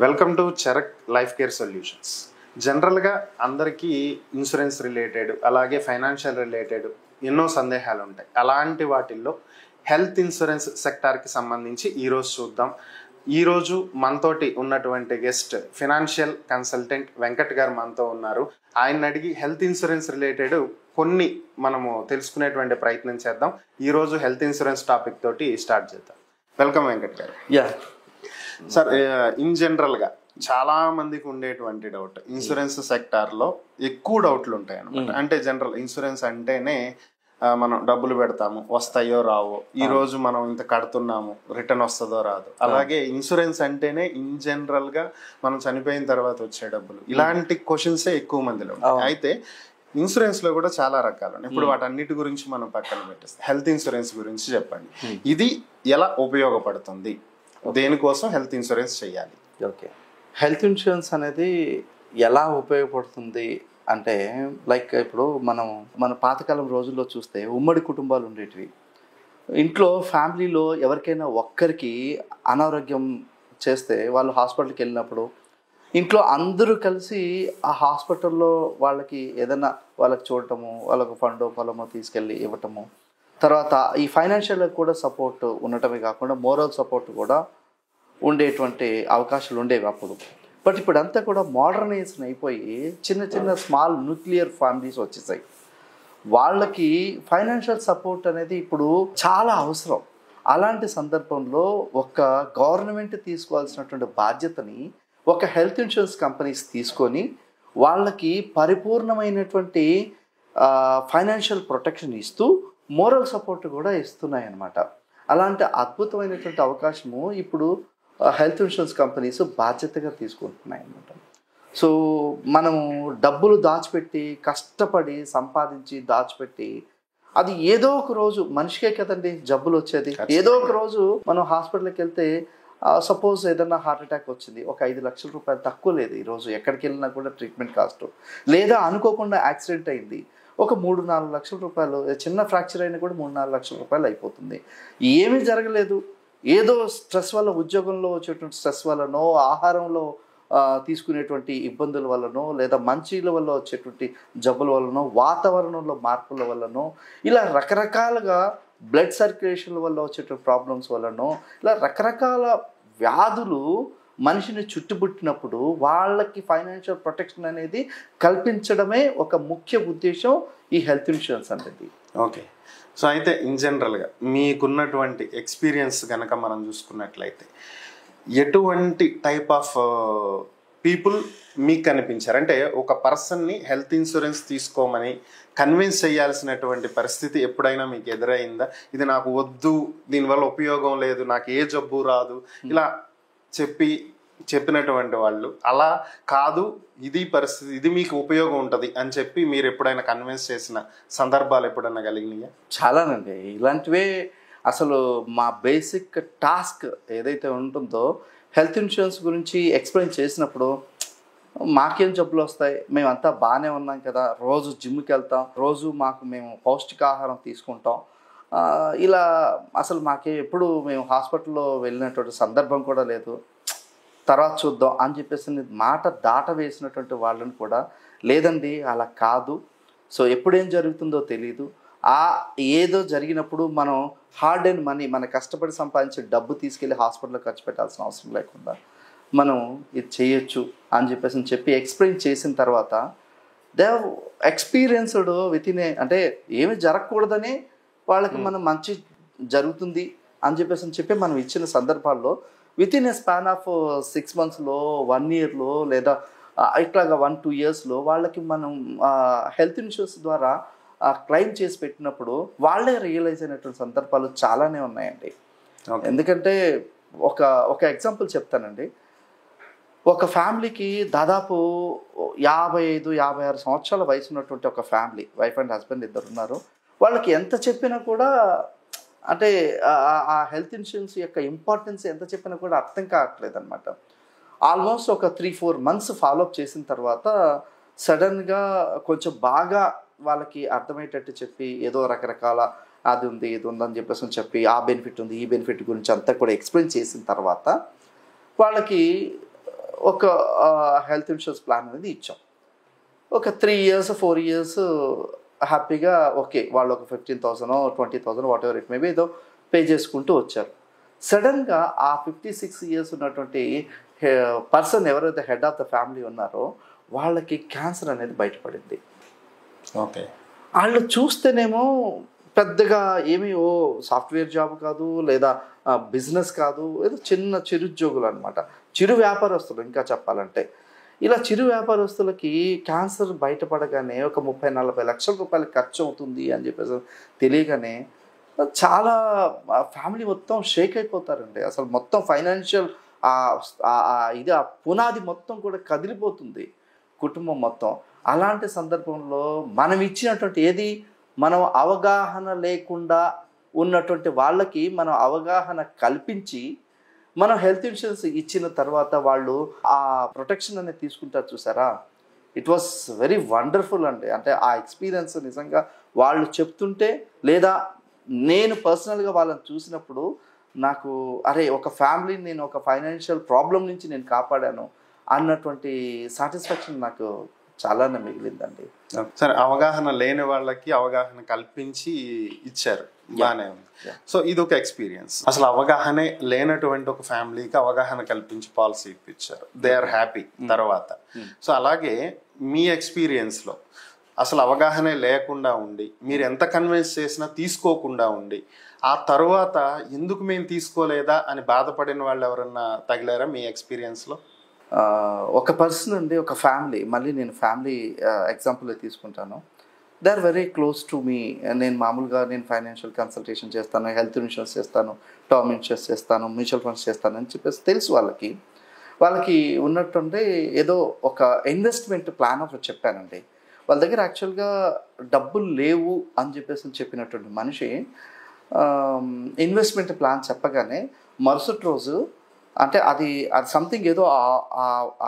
Welcome to Charak life care solutions. జనరల్గా అందరికీ insurance related అలాగే ఫైనాన్షియల్ రిలేటెడ్ ఎన్నో సందేహాలు ఉంటాయి. అలాంటి వాటిల్లో హెల్త్ ఇన్సూరెన్స్ సెక్టార్కి సంబంధించి ఈరోజు చూద్దాం. ఈరోజు మనతోటి ఉన్నటువంటి గెస్ట్ ఫైనాన్షియల్ కన్సల్టెంట్ వెంకట్ గారు మనతో ఉన్నారు. ఆయన అడిగి హెల్త్ ఇన్సూరెన్స్ రిలేటెడ్ కొన్ని మనము తెలుసుకునేటువంటి ప్రయత్నం చేద్దాం. ఈరోజు హెల్త్ ఇన్సూరెన్స్ టాపిక్ తోటి స్టార్ట్ చేద్దాం. వెల్కమ్ వెంకట్ గారు. సార్, ఇన్ జనరల్గా చాలా మందికి ఉండేటువంటి డౌట్, ఇన్సూరెన్స్ సెక్టార్లో ఎక్కువ డౌట్లు ఉంటాయి అన్నమాట. అంటే జనరల్ ఇన్సూరెన్స్ అంటేనే మనం డబ్బులు పెడతాము, వస్తాయో రావో, ఈ రోజు మనం ఇంత కడుతున్నాము, రిటర్న్ వస్తుందో రాదు. అలాగే ఇన్సూరెన్స్ అంటేనే ఇన్ జనరల్ గా మనం చనిపోయిన తర్వాత వచ్చే డబ్బులు, ఇలాంటి క్వశ్చన్సే ఎక్కువ మందిలో ఉంటాయి. అయితే ఇన్సూరెన్స్ లో కూడా చాలా రకాలు ఉన్నాయి. ఇప్పుడు వాటన్నిటి గురించి మనం పక్కన పెట్టేస్తాం. హెల్త్ ఇన్సూరెన్స్ గురించి చెప్పండి. ఇది ఎలా ఉపయోగపడుతుంది, దేనికోసం హెల్త్ ఇన్సూరెన్స్ చేయాలి? ఓకే, హెల్త్ ఇన్సూరెన్స్ అనేది ఎలా ఉపయోగపడుతుంది అంటే, లైక్ ఇప్పుడు మన పాతకాలం రోజుల్లో చూస్తే ఉమ్మడి కుటుంబాలు ఉండేటివి. ఇంట్లో ఫ్యామిలీలో ఎవరికైనా ఒక్కరికి అనారోగ్యం చేస్తే వాళ్ళు హాస్పిటల్కి వెళ్ళినప్పుడు ఇంట్లో అందరూ కలిసి ఆ హాస్పిటల్లో వాళ్ళకి ఏదైనా వాళ్ళకి చూడటము, వాళ్ళకు ఫండో పొలమో తీసుకెళ్ళి ఇవ్వటము, తర్వాత ఈ ఫైనాన్షియల్ కూడా సపోర్ట్ ఉండటమే కాకుండా మోరల్ సపోర్ట్ కూడా ఉండేటువంటి అవకాశాలు ఉండేవి అప్పుడు. బట్ ఇప్పుడు అంతా కూడా మోడర్నైజేషన్ అయిపోయి చిన్న చిన్న స్మాల్ న్యూక్లియర్ ఫ్యామిలీస్ వచ్చేసాయి. వాళ్ళకి ఫైనాన్షియల్ సపోర్ట్ అనేది ఇప్పుడు చాలా అవసరం. అలాంటి సందర్భంలో ఒక గవర్నమెంట్ తీసుకోవాల్సినటువంటి బాధ్యతని ఒక హెల్త్ ఇన్సూరెన్స్ కంపెనీస్ తీసుకొని వాళ్ళకి పరిపూర్ణమైనటువంటి ఫైనాన్షియల్ ప్రొటెక్షన్ ఇస్తూ మోరల్ సపోర్ట్ కూడా ఇస్తున్నాయి అన్నమాట. అలాంటి అద్భుతమైనటువంటి అవకాశము ఇప్పుడు హెల్త్ ఇన్సూరెన్స్ కంపెనీస్ బాధ్యతగా తీసుకుంటున్నాయి అన్నమాట. సో మనము డబ్బులు దాచిపెట్టి కష్టపడి సంపాదించి దాచిపెట్టి అది ఏదో ఒక రోజు, మనిషికే కదండి జబ్బులు వచ్చేది, ఏదో ఒక రోజు మనం హాస్పిటల్కి వెళ్తే సపోజ్ ఏదన్నా హార్ట్ అటాక్ వచ్చింది, ఒక 5 లక్షల రూపాయలు తక్కువ లేదు ఈరోజు ఎక్కడికి వెళ్ళినా కూడా ట్రీట్మెంట్ కాస్ట్. లేదా అనుకోకుండా యాక్సిడెంట్ అయింది, ఒక 3-4 లక్షల రూపాయలు, చిన్న ఫ్రాక్చర్ అయినా కూడా 3-4 లక్షల రూపాయలు అయిపోతుంది. ఏమీ జరగలేదు, ఏదో స్ట్రెస్ వల్ల, ఉద్యోగంలో వచ్చేటువంటి స్ట్రెస్ వల్లనో, ఆహారంలో తీసుకునేటువంటి ఇబ్బందుల వల్లనో, లేదా మంచిల వల్ల వచ్చేటువంటి జబ్బుల వల్లనో, వాతావరణంలో మార్పుల వల్లనో, ఇలా రకరకాలుగా బ్లడ్ సర్క్యులేషన్ వల్ల వచ్చేటువంటి ప్రాబ్లమ్స్ వల్లనో, ఇలా రకరకాల వ్యాధులు మనిషిని చుట్టుముట్టినప్పుడు వాళ్ళకి ఫైనాన్షియల్ ప్రొటెక్షన్ అనేది కల్పించడమే ఒక ముఖ్య ఉద్దేశం ఈ హెల్త్ ఇన్సూరెన్స్ అనేది. ఓకే, సో అయితే ఇన్ జనరల్గా మీకున్నటువంటి ఎక్స్పీరియన్స్ కనుక మనం చూసుకున్నట్లయితే ఎటువంటి టైప్ ఆఫ్ పీపుల్ మీకు కనిపించారు? అంటే ఒక పర్సన్ని హెల్త్ ఇన్సూరెన్స్ తీసుకోమని కన్విన్స్ చేయాల్సినటువంటి పరిస్థితి ఎప్పుడైనా మీకు ఎదురైందా? ఇది నాకు వద్దు, దీనివల్ల ఉపయోగం లేదు, నాకు ఏ జబ్బు రాదు, ఇలా చెప్పినటువంటి వాళ్ళు, అలా కాదు ఇది పరిస్థితి, ఇది మీకు ఉపయోగం ఉంటుంది అని చెప్పి మీరు ఎప్పుడైనా కన్విన్స్ చేసిన సందర్భాలు ఎప్పుడైనా కలిగినాయా? చాలానండి. ఇలాంటివే అసలు మా బేసిక్ టాస్క్ ఏదైతే ఉంటుందో హెల్త్ ఇన్సూరెన్స్ గురించి ఎక్స్ప్లెయిన్ చేసినప్పుడు, మాకేం జబ్బులు వస్తాయి, మేమంతా బాగానే ఉన్నాం కదా, రోజు జిమ్కి వెళ్తాం, రోజు మేము పౌష్టికాహారం తీసుకుంటాం, ఇలా అసలు ఎప్పుడు మేము హాస్పిటల్లో వెళ్ళినటువంటి సందర్భం కూడా లేదు, తర్వాత చూద్దాం అని చెప్పేసి మాట దాట వేసినటువంటి వాళ్ళని కూడా, లేదండి అలా కాదు, సో ఎప్పుడేం జరుగుతుందో తెలీదు, ఏదో జరిగినప్పుడు మనం హార్డ్ అండ్ మనీ, మన కష్టపడి సంపాదించే డబ్బు తీసుకెళ్ళి హాస్పిటల్లో ఖర్చు పెట్టాల్సిన అవసరం లేకుండా మనం ఇది చేయొచ్చు అని చెప్పి ఎక్స్ప్లెయిన్ చేసిన తర్వాత they have experienced with in అంటే ఏమి జరగకూడదని వాళ్ళకి మనం మంచి జరుగుతుంది అని చెప్పి మనం ఇచ్చిన సందర్భాల్లో with in a span of 6 monthsలో, 1 yearలో, లేదా ఇట్లాగా 1-2 yearsలో వాళ్ళకి మనం హెల్త్ ఇన్సూరెన్స్ ద్వారా క్లెయిమ్ చేసి పెట్టినప్పుడు వాళ్ళే రియలైజ్ అయినటువంటి సందర్భాలు చాలానే ఉన్నాయండి. ఎందుకంటే ఒక ఎగ్జాంపుల్ చెప్తానండి. ఒక ఫ్యామిలీకి దాదాపు 55-56 సంవత్సరాల వయసు ఉన్నటువంటి ఒక ఫ్యామిలీ, వైఫ్ అండ్ హస్బెండ్ ఇద్దరు ఉన్నారు. వాళ్ళకి ఎంత చెప్పినా కూడా, అంటే ఆ హెల్త్ ఇన్సూరెన్స్ యొక్క ఇంపార్టెన్స్ ఎంత చెప్పినా కూడా అర్థం కావట్లేదు అనమాట. ఆల్మోస్ట్ ఒక 3-4 months ఫాలోఅప్ చేసిన తర్వాత సడన్గా కొంచెం బాగా వాళ్ళకి అర్థమయ్యేటట్టు చెప్పి, ఏదో రకరకాల అది ఉంది ఇది ఉందని చెప్పి ఆ బెనిఫిట్ ఉంది ఈ బెనిఫిట్ గురించి అంతా కూడా ఎక్స్ప్లెయిన్ చేసిన తర్వాత వాళ్ళకి ఒక హెల్త్ ఇన్సూరెన్స్ ప్లాన్ అనేది ఇచ్చాం. ఒక 3 years 4 years హ్యాపీగా ఓకే, వాళ్ళు ఒక 15,000 20,000 వాట్ ఎవర్ ఇట్ మేబీ ఏదో పే చేసుకుంటూ వచ్చారు. సడన్గా ఆ 56 years ఉన్నటువంటి పర్సన్ ఎవరైతే హెడ్ ఆఫ్ ద ఫ్యామిలీ ఉన్నారో వాళ్ళకి క్యాన్సర్ అనేది బయటపడింది. ఓకే, వాళ్ళు చూస్తేనేమో పెద్దగా ఏమీ సాఫ్ట్వేర్ జాబ్ కాదు, లేదా బిజినెస్ కాదు, ఏదో చిన్న చిరుద్యోగులు అనమాట, చిరు వ్యాపారస్తులు ఇంకా చెప్పాలంటే. ఇలా చిరు వ్యాపారస్తులకి క్యాన్సర్ బయటపడగానే ఒక 30-40 లక్షల రూపాయలు ఖర్చు అవుతుంది అని చెప్పేసి తెలియగానే చాలా ఫ్యామిలీ మొత్తం షేక్ అయిపోతారండి. అసలు మొత్తం ఫైనాన్షియల్ ఇది ఆ పునాది మొత్తం కూడా కదిలిపోతుంది కుటుంబం మొత్తం. అలాంటి సందర్భంలో మనం ఇచ్చినటువంటి ఏది మనం అవగాహన లేకుండా ఉన్నటువంటి వాళ్ళకి మనం అవగాహన కల్పించి మనం హెల్త్ ఇన్సూరెన్స్ ఇచ్చిన తర్వాత వాళ్ళు ఆ ప్రొటెక్షన్ అనేది తీసుకుంటారు చూసారా, ఇట్ వాస్ వెరీ వండర్ఫుల్ అండి. అంటే ఆ ఎక్స్పీరియన్స్ నిజంగా వాళ్ళు చెప్తుంటే లేదా నేను పర్సనల్గా వాళ్ళని చూసినప్పుడు నాకు అరే ఒక ఫ్యామిలీని నేను ఒక ఫైనాన్షియల్ ప్రాబ్లం నుంచి నేను కాపాడాను అన్నటువంటి సాటిస్ఫాక్షన్ నాకు చాలానే మిగిలిందండి. సరే, అవగాహన లేని వాళ్ళకి అవగాహన కల్పించి ఇచ్చారు, బాగానే ఉంది. సో ఇది ఒక ఎక్స్పీరియన్స్. అసలు అవగాహనే లేనటువంటి ఒక ఫ్యామిలీకి అవగాహన కల్పించి పాలసీ ఇప్పించారు, దే ఆర్ హ్యాపీ తర్వాత. సో అలాగే మీ ఎక్స్పీరియన్స్లో అసలు అవగాహనే లేకుండా ఉండి మీరు ఎంత కన్విన్స్ చేసినా తీసుకోకుండా ఉండి ఆ తర్వాత ఎందుకు మేము తీసుకోలేదా అని బాధపడిన వాళ్ళు ఎవరన్నా తగిలారా మీ ఎక్స్పీరియన్స్లో? ఒక పర్సన్ అండి, ఒక ఫ్యామిలీ, మళ్ళీ నేను ఫ్యామిలీ ఎగ్జాంపుల్ తీసుకుంటాను. They are very close to me. నేను మామూలుగా నేను ఫైనాన్షియల్ కన్సల్టేషన్ చేస్తాను, హెల్త్ ఇన్సూరెన్స్ చేస్తాను, టర్మ్ ఇన్సూరెన్స్ చేస్తాను, మ్యూచువల్ ఫండ్స్ చేస్తాను అని చెప్పేసి తెలుసు వాళ్ళకి ఉన్నట్టుంటే ఏదో ఒక ఇన్వెస్ట్మెంట్ ప్లాన్ ఒకటి చెప్పానండి. వాళ్ళ దగ్గర యాక్చువల్గా డబ్బులు లేవు అని చెప్పేసి చెప్పినటువంటి మనిషి ఇన్వెస్ట్మెంట్ ప్లాన్ చెప్పగానే మరుసటి రోజు అంటే అది సంథింగ్ ఏదో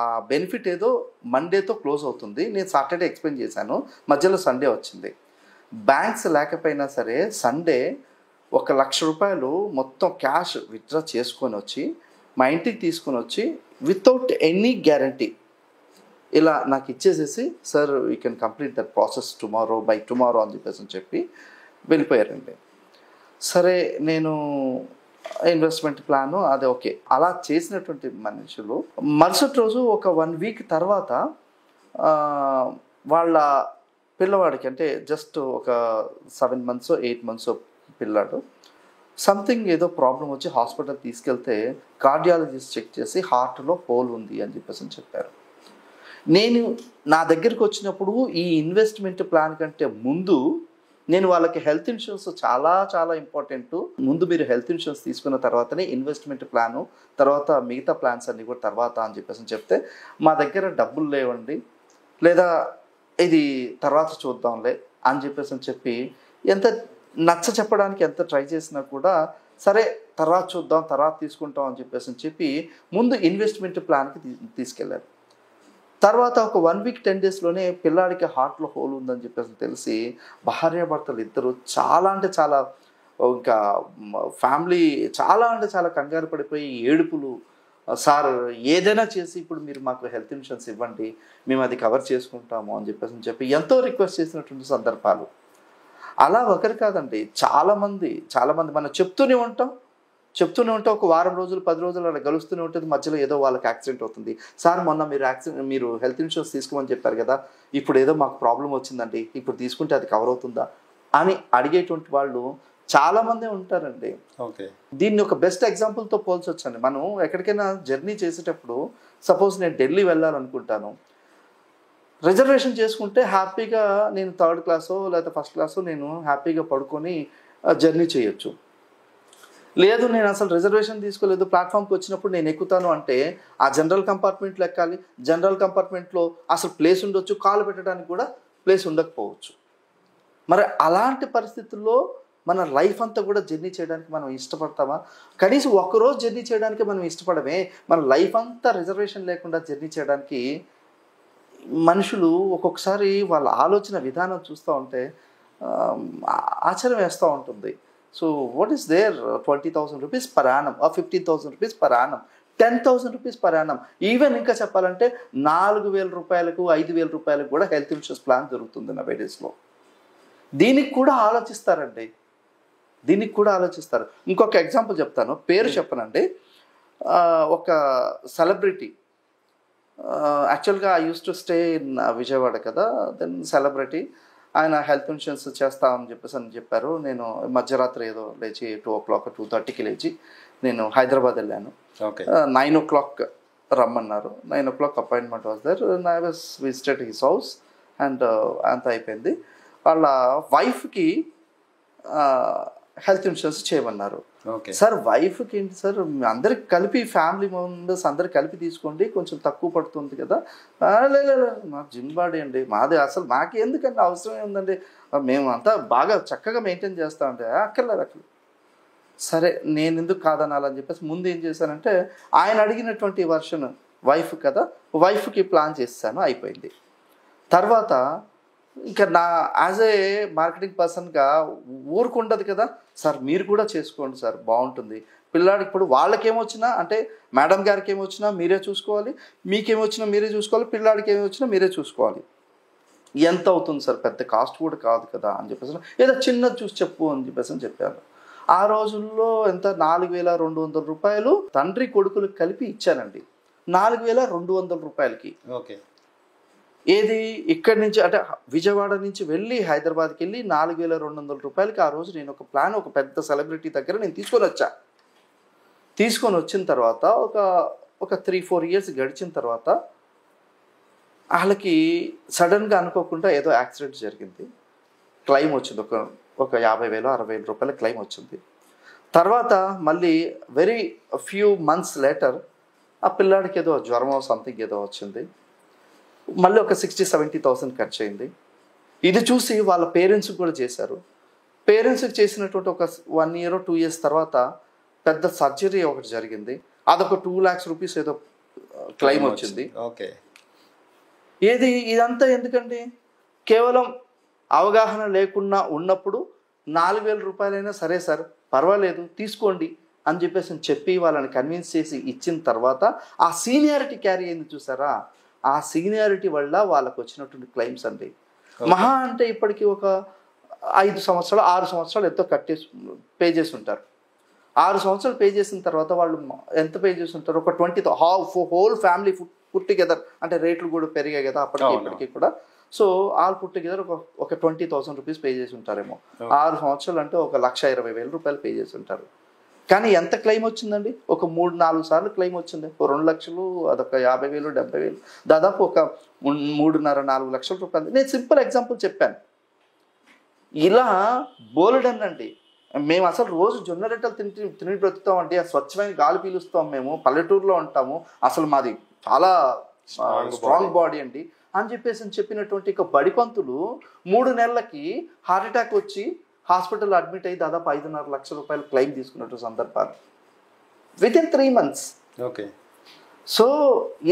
ఆ బెనిఫిట్ ఏదో మండేతో క్లోజ్ అవుతుంది. నేను సాటర్డే ఎక్స్ప్లెయిన్ చేశాను, మధ్యలో సండే వచ్చింది. బ్యాంక్స్ లేకపోయినా సరే సండే 1,00,000 రూపాయలు మొత్తం క్యాష్ విత్డ్రా చేసుకొని వచ్చి మా ఇంటికి తీసుకొని వచ్చి వితౌట్ ఎనీ గ్యారంటీ ఇలా నాకు ఇచ్చేసేసి, sir you can complete that process by tomorrow అని చెప్పి వెళ్ళిపోయారండి. సరే, నేను ఇన్వెస్ట్మెంట్ ప్లాను అది ఓకే. అలా చేసినటువంటి మనుషులు మరుసటి రోజు ఒక 1 week తర్వాత వాళ్ళ పిల్లవాడికి, అంటే జస్ట్ ఒక 7 months 8 months పిల్లాడు, సంథింగ్ ఏదో ప్రాబ్లం వచ్చి హాస్పిటల్ తీసుకెళ్తే కార్డియాలజిస్ట్ చెక్ చేసి హార్ట్లో హోల్ ఉంది అని చెప్పేసి చెప్పారు. నేను నా దగ్గరికి వచ్చినప్పుడు ఈ ఇన్వెస్ట్మెంట్ ప్లాన్ కంటే ముందు నేను వాళ్ళకి హెల్త్ ఇన్సూరెన్స్ చాలా చాలా ఇంపార్టెంట్, ముందు మీరు హెల్త్ ఇన్సూరెన్స్ తీసుకున్న తర్వాతనే ఇన్వెస్ట్మెంట్ ప్లాను, తర్వాత మిగతా ప్లాన్స్ అన్నీ కూడా తర్వాత అని చెప్పేసి చెప్తే, మా దగ్గర డబ్బులు లేవండి, లేదా ఇది తర్వాత చూద్దాంలే అని చెప్పి ఎంత నచ్చ చెప్పడానికి ఎంత ట్రై చేసినా కూడా సరే తర్వాత చూద్దాం, తర్వాత తీసుకుంటాం అని చెప్పి ముందు ఇన్వెస్ట్మెంట్ ప్లాన్కి తీసుకెళ్ళారు. తర్వాత ఒక 1 week 10 daysలోనే పిల్లాడికి హార్ట్లో హోల్ ఉందని చెప్పేసి తెలిసి భార్యాభర్తలు ఇద్దరు చాలా అంటే చాలా, ఇంకా ఫ్యామిలీ చాలా అంటే చాలా కంగారు పడిపోయి ఏడుపులు, సార్ ఏదైనా చేసి ఇప్పుడు మీరు మాకు హెల్త్ ఇన్సూరెన్స్ ఇవ్వండి, మేము అది కవర్ చేసుకుంటాము అని చెప్పి ఎంతో రిక్వెస్ట్ చేసినటువంటి సందర్భాలు. అలా ఒకరు కాదండి, చాలామంది మనం చెప్తూనే ఉంటాం ఒక వారం రోజులు 10 రోజులు అలా గలుస్తూనే ఉంటుంది. మధ్యలో ఏదో వాళ్ళకి యాక్సిడెంట్ అవుతుంది. సార్ మొన్న మీరు హెల్త్ ఇన్సూరెన్స్ తీసుకోమని చెప్పారు కదా, ఇప్పుడు ఏదో మాకు ప్రాబ్లం వచ్చిందండి, ఇప్పుడు తీసుకుంటే అది కవర్ అవుతుందా అని అడిగేటువంటి వాళ్ళు చాలామందే ఉంటారండి. ఓకే, దీన్ని ఒక బెస్ట్ ఎగ్జాంపుల్తో పోల్చొచ్చండి. మనం ఎక్కడికైనా జర్నీ చేసేటప్పుడు సపోజ్ నేను ఢిల్లీ వెళ్ళాలనుకుంటాను, రిజర్వేషన్ చేసుకుంటే హ్యాపీగా నేను 3rd class లేదా 1st class నేను హ్యాపీగా పడుకొని జర్నీ చేయొచ్చు. లేదు నేను అసలు రిజర్వేషన్ తీసుకోలేదు, ప్లాట్ఫామ్కి వచ్చినప్పుడు నేను ఎక్కుతాను అంటే ఆ జనరల్ కంపార్ట్మెంట్లో ఎక్కాలి, జనరల్ కంపార్ట్మెంట్లో అసలు ప్లేస్ ఉండొచ్చు, కాలు పెట్టడానికి కూడా ప్లేస్ ఉండకపోవచ్చు. మరి అలాంటి పరిస్థితుల్లో మన లైఫ్ అంతా కూడా జర్నీ చేయడానికి మనం ఇష్టపడతామా? కనీసం ఒక్కరోజు జర్నీ చేయడానికి మనం ఇష్టపడమే, మన లైఫ్ అంతా రిజర్వేషన్ లేకుండా జర్నీ చేయడానికి మనుషులు ఒక్కొక్కసారి వాళ్ళ ఆలోచన విధానం చూస్తూ ఉంటే ఆశ్చర్యం వేస్తూ ఉంటుంది. So what is there 20,000 rupees per annum or 15,000 rupees per annum 10,000 rupees per annum. Even ఇంకా చెప్పాలంటే 4,000 రూపాయలకు 5,000 రూపాయలకు కూడా హెల్త్ ఇన్సూరెన్స్ ప్లాన్ దొరుకుతుంది నా వేడేస్లో. దీనికి కూడా ఆలోచిస్తారండి, దీనికి కూడా ఆలోచిస్తారు. ఇంకొక ఎగ్జాంపుల్ చెప్తాను, పేరు చెప్పనండి. ఒక సెలబ్రిటీ, యాక్చువల్గా I use to stay in Vijayawada కదా, దెన్ సెలబ్రిటీ ఆయన హెల్త్ ఇన్సూరెన్స్ చేస్తామని చెప్పేసి అని చెప్పారు. నేను మధ్యరాత్రి ఏదో లేచి 2 o'clock 2:30కి లేచి నేను హైదరాబాద్ వెళ్ళాను. 9 o'clock రమ్మన్నారు. 9 o'clock appointment was there. I was visited his house and అంత అయిపోయింది. వాళ్ళ వైఫ్కి హెల్త్ ఇన్సూరెన్స్ చేయమన్నారు. సార్ వైఫ్కి ఏంటి సార్, అందరికి కలిపి ఫ్యామిలీ మెంబర్స్ అందరికి కలిపి తీసుకోండి, కొంచెం తక్కువ పడుతుంది కదా. లేదు మాకు జిమ్ బాడీ అండి, మాది అసలు మాకు ఎందుకంటే అవసరం ఏముందండి, మేము అంతా బాగా చక్కగా మెయింటైన్ చేస్తామంటే అక్కర్లేదు. సరే నేను ఎందుకు కాదనాలని చెప్పేసి ముందు ఏం చేశానంటే ఆయన అడిగినటువంటి వర్షన్ వైఫ్ కదా, వైఫ్కి ప్లాన్ చేశాను, అయిపోయింది. తర్వాత ఇంకా నా యాజ్ ఏ మార్కెటింగ్ పర్సన్గా ఊరుకుండదు కదా, సార్ మీరు కూడా చేసుకోండి సార్ బాగుంటుంది. పిల్లాడికి ఇప్పుడు వాళ్ళకేమొచ్చినా అంటే మేడం గారికి ఏమొచ్చినా మీరే చూసుకోవాలి, మీకేమొచ్చినా మీరే చూసుకోవాలి, పిల్లాడికి ఏమొచ్చినా మీరే చూసుకోవాలి. ఎంత అవుతుంది సార్, పెద్ద కాస్ట్ కూడా కాదు కదా అని చెప్పేసి ఏదో చిన్నది చూసి చెప్పు అని చెప్పేసి చెప్పారు. ఆ రోజుల్లో ఎంత 4,200 రూపాయలు తండ్రి కొడుకులకు కలిపి ఇచ్చానండి. 4,200 రూపాయలకి. ఓకే. ఏది ఇక్కడి నుంచి అంటే విజయవాడ నుంచి వెళ్ళి హైదరాబాద్కి వెళ్ళి 4,200 రూపాయలకి ఆ రోజు నేను ఒక ప్లాన్ ఒక పెద్ద సెలబ్రిటీ దగ్గర నేను తీసుకొని వచ్చిన తర్వాత ఒక 3-4 years గడిచిన తర్వాత వాళ్ళకి సడన్గా అనుకోకుండా ఏదో యాక్సిడెంట్ జరిగింది. క్లెయిమ్ వచ్చింది, ఒక 50,000-60,000 రూపాయల క్లెయిమ్ వచ్చింది. తర్వాత మళ్ళీ వెరీ ఫ్యూ మంత్స్ లేటర్ ఆ పిల్లాడికి ఏదో జ్వరమో సంథింగ్ ఏదో వచ్చింది. మళ్ళీ ఒక 60,000-70,000 ఖర్చు అయింది. ఇది చూసి వాళ్ళ పేరెంట్స్కి కూడా చేశారు. పేరెంట్స్కి చేసినటువంటి ఒక 1 year or 2 years తర్వాత పెద్ద సర్జరీ ఒకటి జరిగింది. అదొక 2 lakhs రూపీస్ ఏదో క్లెయిమ్ వచ్చింది. ఓకే. ఇదంతా ఎందుకండి, కేవలం అవగాహన లేకుండా ఉన్నప్పుడు 4,000 రూపాయలైనా సరే సార్ పర్వాలేదు తీసుకోండి అని చెప్పి వాళ్ళని కన్విన్స్ చేసి ఇచ్చిన తర్వాత ఆ సీనియారిటీ క్యారీ అయింది చూసారా, ఆ సీనియారిటీ వల్ల వాళ్ళకు వచ్చినటువంటి క్లెయిమ్స్ అండి. మహా అంటే ఇప్పటికీ ఒక 5 సంవత్సరాలు 6 సంవత్సరాలు ఎంతో పే చేసి ఉంటారు. 6 సంవత్సరాలు పే చేసిన తర్వాత వాళ్ళు ఎంత పే చేసి ఉంటారు, ఒక 20 హోల్ ఫ్యామిలీ పుట్ టుగెదర్, అంటే రేట్లు కూడా పెరిగాయి కదా అప్పటికి ఇప్పటికీ కూడా. సో ఆల్ పుట్ టుగెదర్ ఒక 20,000 రూపీస్ పే చేసి ఉంటారేమో. 6 సంవత్సరాలు అంటే ఒక 1,20,000 రూపాయలు పే చేసి ఉంటారు. కానీ ఎంత క్లెయిమ్ వచ్చిందండి, ఒక 3-4 సార్లు క్లెయిమ్ వచ్చింది. 2 లక్షలు, అదొక 50,000 70,000, దాదాపు ఒక 3.5-4 లక్షల రూపాయలు. నేను సింపుల్ ఎగ్జాంపుల్ చెప్పాను. ఇలా బోలెడన్నండి. మేము అసలు రోజు జొన్న రొట్టెలు తిని బ్రతుకుతామండి, ఆ స్వచ్ఛమైన గాలి పీలుస్తాం, మేము పల్లెటూరులో ఉంటాము, అసలు మాది చాలా స్ట్రాంగ్ బాడీ అండి అని చెప్పినటువంటి ఇక బడిపంతులు 3 నెలలకి హార్ట్ అటాక్ వచ్చి హాస్పిటల్లో అడ్మిట్ అయ్యి దాదాపు 5.5 లక్షల రూపాయలు క్లెయిమ్ తీసుకున్నట్టు సందర్భాలు వితిన్ 3 months. ఓకే. సో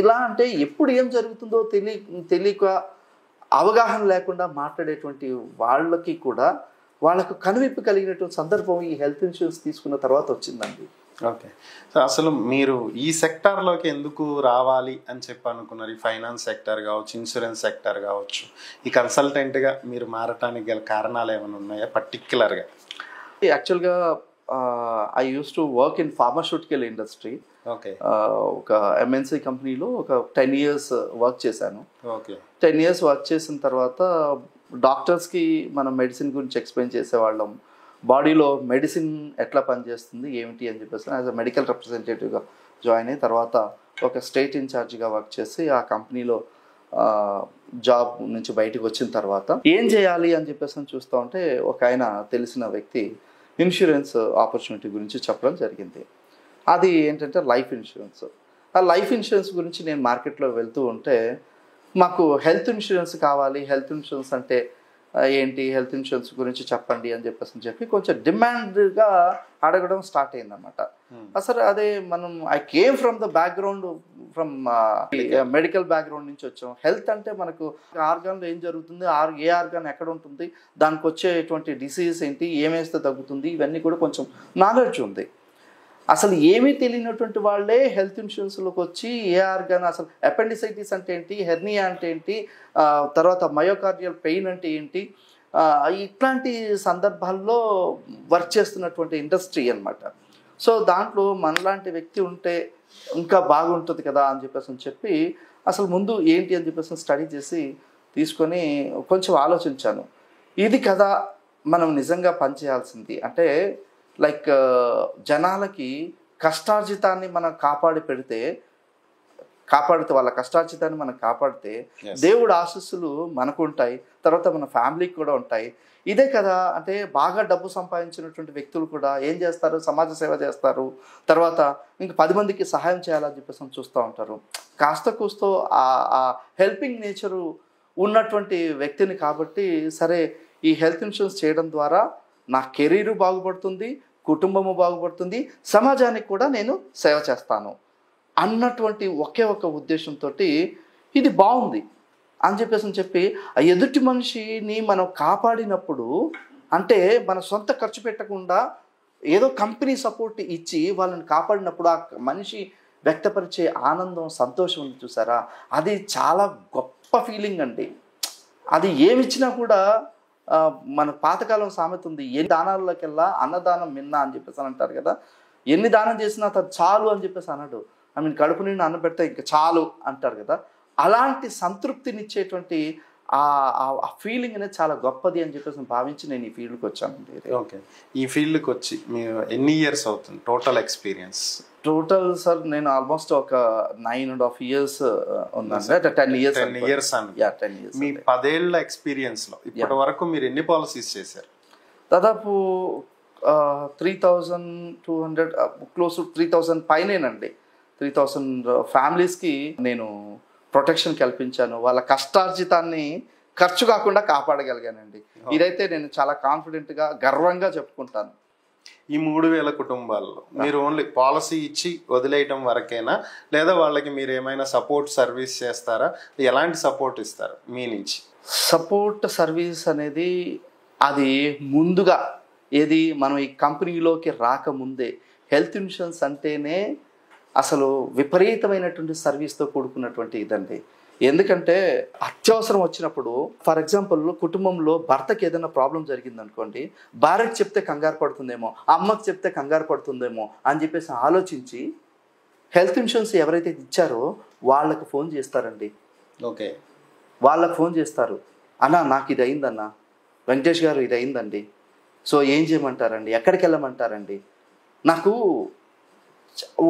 ఇలా అంటే ఎప్పుడు ఏం జరుగుతుందో తెలియక అవగాహన లేకుండా మాట్లాడేటువంటి వాళ్ళకి కూడా వాళ్ళకు కనువిప్పు కలిగినటువంటి సందర్భం ఈ హెల్త్ ఇన్సూరెన్స్ తీసుకున్న తర్వాత వచ్చిందండి. ఓకే. సో అసలు మీరు ఈ సెక్టార్లోకి ఎందుకు రావాలి అని చెప్పి అనుకున్నారు? ఈ ఫైనాన్స్ సెక్టార్ కావచ్చు, ఇన్సూరెన్స్ సెక్టార్ కావచ్చు, ఈ కన్సల్టెంట్గా మీరు మారటానికి గల కారణాలు ఏమైనా ఉన్నాయా పర్టిక్యులర్గా? యాక్చువల్గా I use to work in pharmaceutical industry. Okay. ఒక ఎంఎన్సీ కంపెనీలో ఒక 10 years వర్క్ చేశాను. ఓకే. 10 years వర్క్ చేసిన తర్వాత డాక్టర్స్కి మనం మెడిసిన్ గురించి ఎక్స్ప్లెయిన్ చేసేవాళ్ళం. బాడీలో మెడిసిన్ ఎట్లా పనిచేస్తుంది ఏమిటి అని చెప్పేసి యాజ్ అ మెడికల్ రిప్రజెంటేటివ్గా జాయిన్ అయిన తర్వాత ఒక స్టేట్ ఇన్ఛార్జ్గా వర్క్ చేసి ఆ కంపెనీలో జాబ్ నుంచి బయటకు వచ్చిన తర్వాత ఏం చేయాలి అని చెప్పేసి చూస్తూ ఉంటే ఒక ఆయన తెలిసిన వ్యక్తి ఇన్సూరెన్స్ ఆపర్చునిటీ గురించి చెప్పడం జరిగింది. అది ఏంటంటే లైఫ్ ఇన్సూరెన్స్. ఆ లైఫ్ ఇన్సూరెన్స్ గురించి నేను మార్కెట్లో వెళ్తూ ఉంటే మాకు హెల్త్ ఇన్సూరెన్స్ కావాలి, హెల్త్ ఇన్సూరెన్స్ అంటే ఏంటి, హెల్త్ ఇన్సూరెన్స్ గురించి చెప్పండి అని చెప్పి కొంచెం డిమాండ్గా అడగడం స్టార్ట్ అయిందన్నమాట. అసలు అదే మనం I came from the background from medical background నుంచి వచ్చాం. హెల్త్ అంటే మనకు ఆర్గాన్లో ఏం జరుగుతుంది, ఏ ఆర్గాన్ ఎక్కడ ఉంటుంది, దానికి వచ్చేటువంటి డిసీజ్ ఏంటి, ఏమేస్తే తగ్గుతుంది, ఇవన్నీ కూడా కొంచెం నాలెడ్జ్ ఉంది. అసలు ఏమీ తెలియనటువంటి వాళ్ళే హెల్త్ ఇన్సూరెన్స్లోకి వచ్చి ఏ ఆర్గాన్, అసలు అపెండిసైటిస్ అంటే ఏంటి, హెర్నియా అంటే ఏంటి, తర్వాత మయోకార్డియల్ పెయిన్ అంటే ఏంటి, ఇట్లాంటి సందర్భాల్లో వర్క్ చేస్తున్నటువంటి ఇండస్ట్రీ అనమాట. సో దాంట్లో మనలాంటి వ్యక్తి ఉంటే ఇంకా బాగుంటుంది కదా అని చెప్పి అసలు ముందు ఏంటి అని చెప్పేసి స్టడీ చేసి తీసుకొని కొంచెం ఆలోచించాను. ఇది కదా మనం నిజంగా పనిచేయాల్సింది. అంటే లైక్ జనాలకి కష్టార్జితాన్ని మనం కాపాడితే వాళ్ళ కష్టార్జితాన్ని మనం కాపాడితే దేవుడు ఆశీస్సులు మనకు ఉంటాయి, తర్వాత మన ఫ్యామిలీకి కూడా ఉంటాయి. ఇదే కదా, అంటే బాగా డబ్బు సంపాదించినటువంటి వ్యక్తులు కూడా ఏం చేస్తారు, సమాజ సేవ చేస్తారు, తర్వాత ఇంకా 10 మందికి సహాయం చేయాలని చెప్పేసి చూస్తూ ఉంటారు. కాస్త కూస్తో ఆ హెల్పింగ్ నేచరు ఉన్నటువంటి వ్యక్తిని కాబట్టి సరే ఈ హెల్త్ ఇన్సూరెన్స్ చేయడం ద్వారా నా కెరీరు బాగుపడుతుంది, కుటుంబము బాగుపడుతుంది, సమాజానికి కూడా నేను సేవ చేస్తాను అన్నటువంటి ఒకే ఒక ఉద్దేశంతో ఇది బాగుంది అని చెప్పి ఆ ఎదుటి మనిషిని మనం కాపాడినప్పుడు, అంటే మన సొంత ఖర్చు పెట్టకుండా ఏదో కంపెనీ సపోర్ట్ ఇచ్చి వాళ్ళని కాపాడినప్పుడు ఆ మనిషి వ్యక్తపరిచే ఆనందం, సంతోషం ఉంది చూసారా, అది చాలా గొప్ప ఫీలింగ్ అండి. అది ఏమిచ్చినా కూడా మన పాతకాలం సామెత ఉంది, ఎన్ని దానాలకెల్లా అన్నదానం మిన్న అని చెప్పేసి అంటారు కదా. ఎన్ని దానం చేసినా అది చాలు అని చెప్పేసి అన్నాడు. కడుపు నిండి అన్నం పెడితే ఇంకా చాలు అంటారు కదా. అలాంటి సంతృప్తినిచ్చేటువంటి ఆ ఫీలింగ్ అనేది చాలా గొప్పది అని చెప్పేసి భావించి నేను ఈ ఫీల్డ్కి వచ్చానండి. ఓకే, ఈ ఫీల్డ్కి వచ్చి మీరు ఎన్ని ఇయర్స్ అవుతుంది టోటల్ ఎక్స్పీరియన్స్? టోటల్ సార్ నేను ఆల్మోస్ట్ ఒక 9.5 years ఉన్నాను. 10 years. 10 years అని. 10 years. మీ 10 ఏళ్ల ఎక్స్పీరియన్స్లో ఇప్పటి వరకు మీరు ఎన్ని పాలసీస్ చేశారు? దాదాపు 3,200 క్లోజ్ టు 3,000 పైనేనండి. 3,000 ఫ్యామిలీస్కి నేను ప్రొటెక్షన్ కల్పించాను. వాళ్ళ కష్టార్జితాన్ని ఖర్చు కాకుండా కాపాడగలిగానండి. ఇదైతే నేను చాలా కాన్ఫిడెంట్గా గర్వంగా చెప్పుకుంటాను. ఈ 3,000 కుటుంబాల్లో మీరు ఓన్లీ పాలసీ ఇచ్చి వదిలేయటం వరకేనా, లేదా వాళ్ళకి మీరు ఏమైనా సపోర్ట్ సర్వీస్ చేస్తారా? ఎలాంటి సపోర్ట్ ఇస్తారు మీ నుంచి? సపోర్ట్ సర్వీస్ అనేది అది ముందుగా ఏది మనం ఈ కంపెనీలోకి రాకముందే హెల్త్ ఇన్సూరెన్స్ అంటేనే అసలు విపరీతమైనటువంటి సర్వీస్తో కూడుకున్నటువంటి ఇదండి. ఎందుకంటే అత్యవసరం వచ్చినప్పుడు, ఫర్ ఎగ్జాంపుల్ కుటుంబంలో భర్తకి ఏదైనా ప్రాబ్లం జరిగింది అనుకోండి, భార్యకి చెప్తే కంగారు పడుతుందేమో, అమ్మకి చెప్తే కంగారు పడుతుందేమో అని చెప్పేసి ఆలోచించి హెల్త్ ఇన్సూరెన్స్ ఎవరైతే ఇచ్చారో వాళ్ళకి ఫోన్ చేస్తారండి. ఓకే, వాళ్ళకి ఫోన్ చేస్తారు, అన్నా నాకు ఇది అయిందన్నా, వెంకటేష్ గారు ఇది అయిందండి, సో ఏం చేయమంటారండి, ఎక్కడికి వెళ్ళమంటారండి, నాకు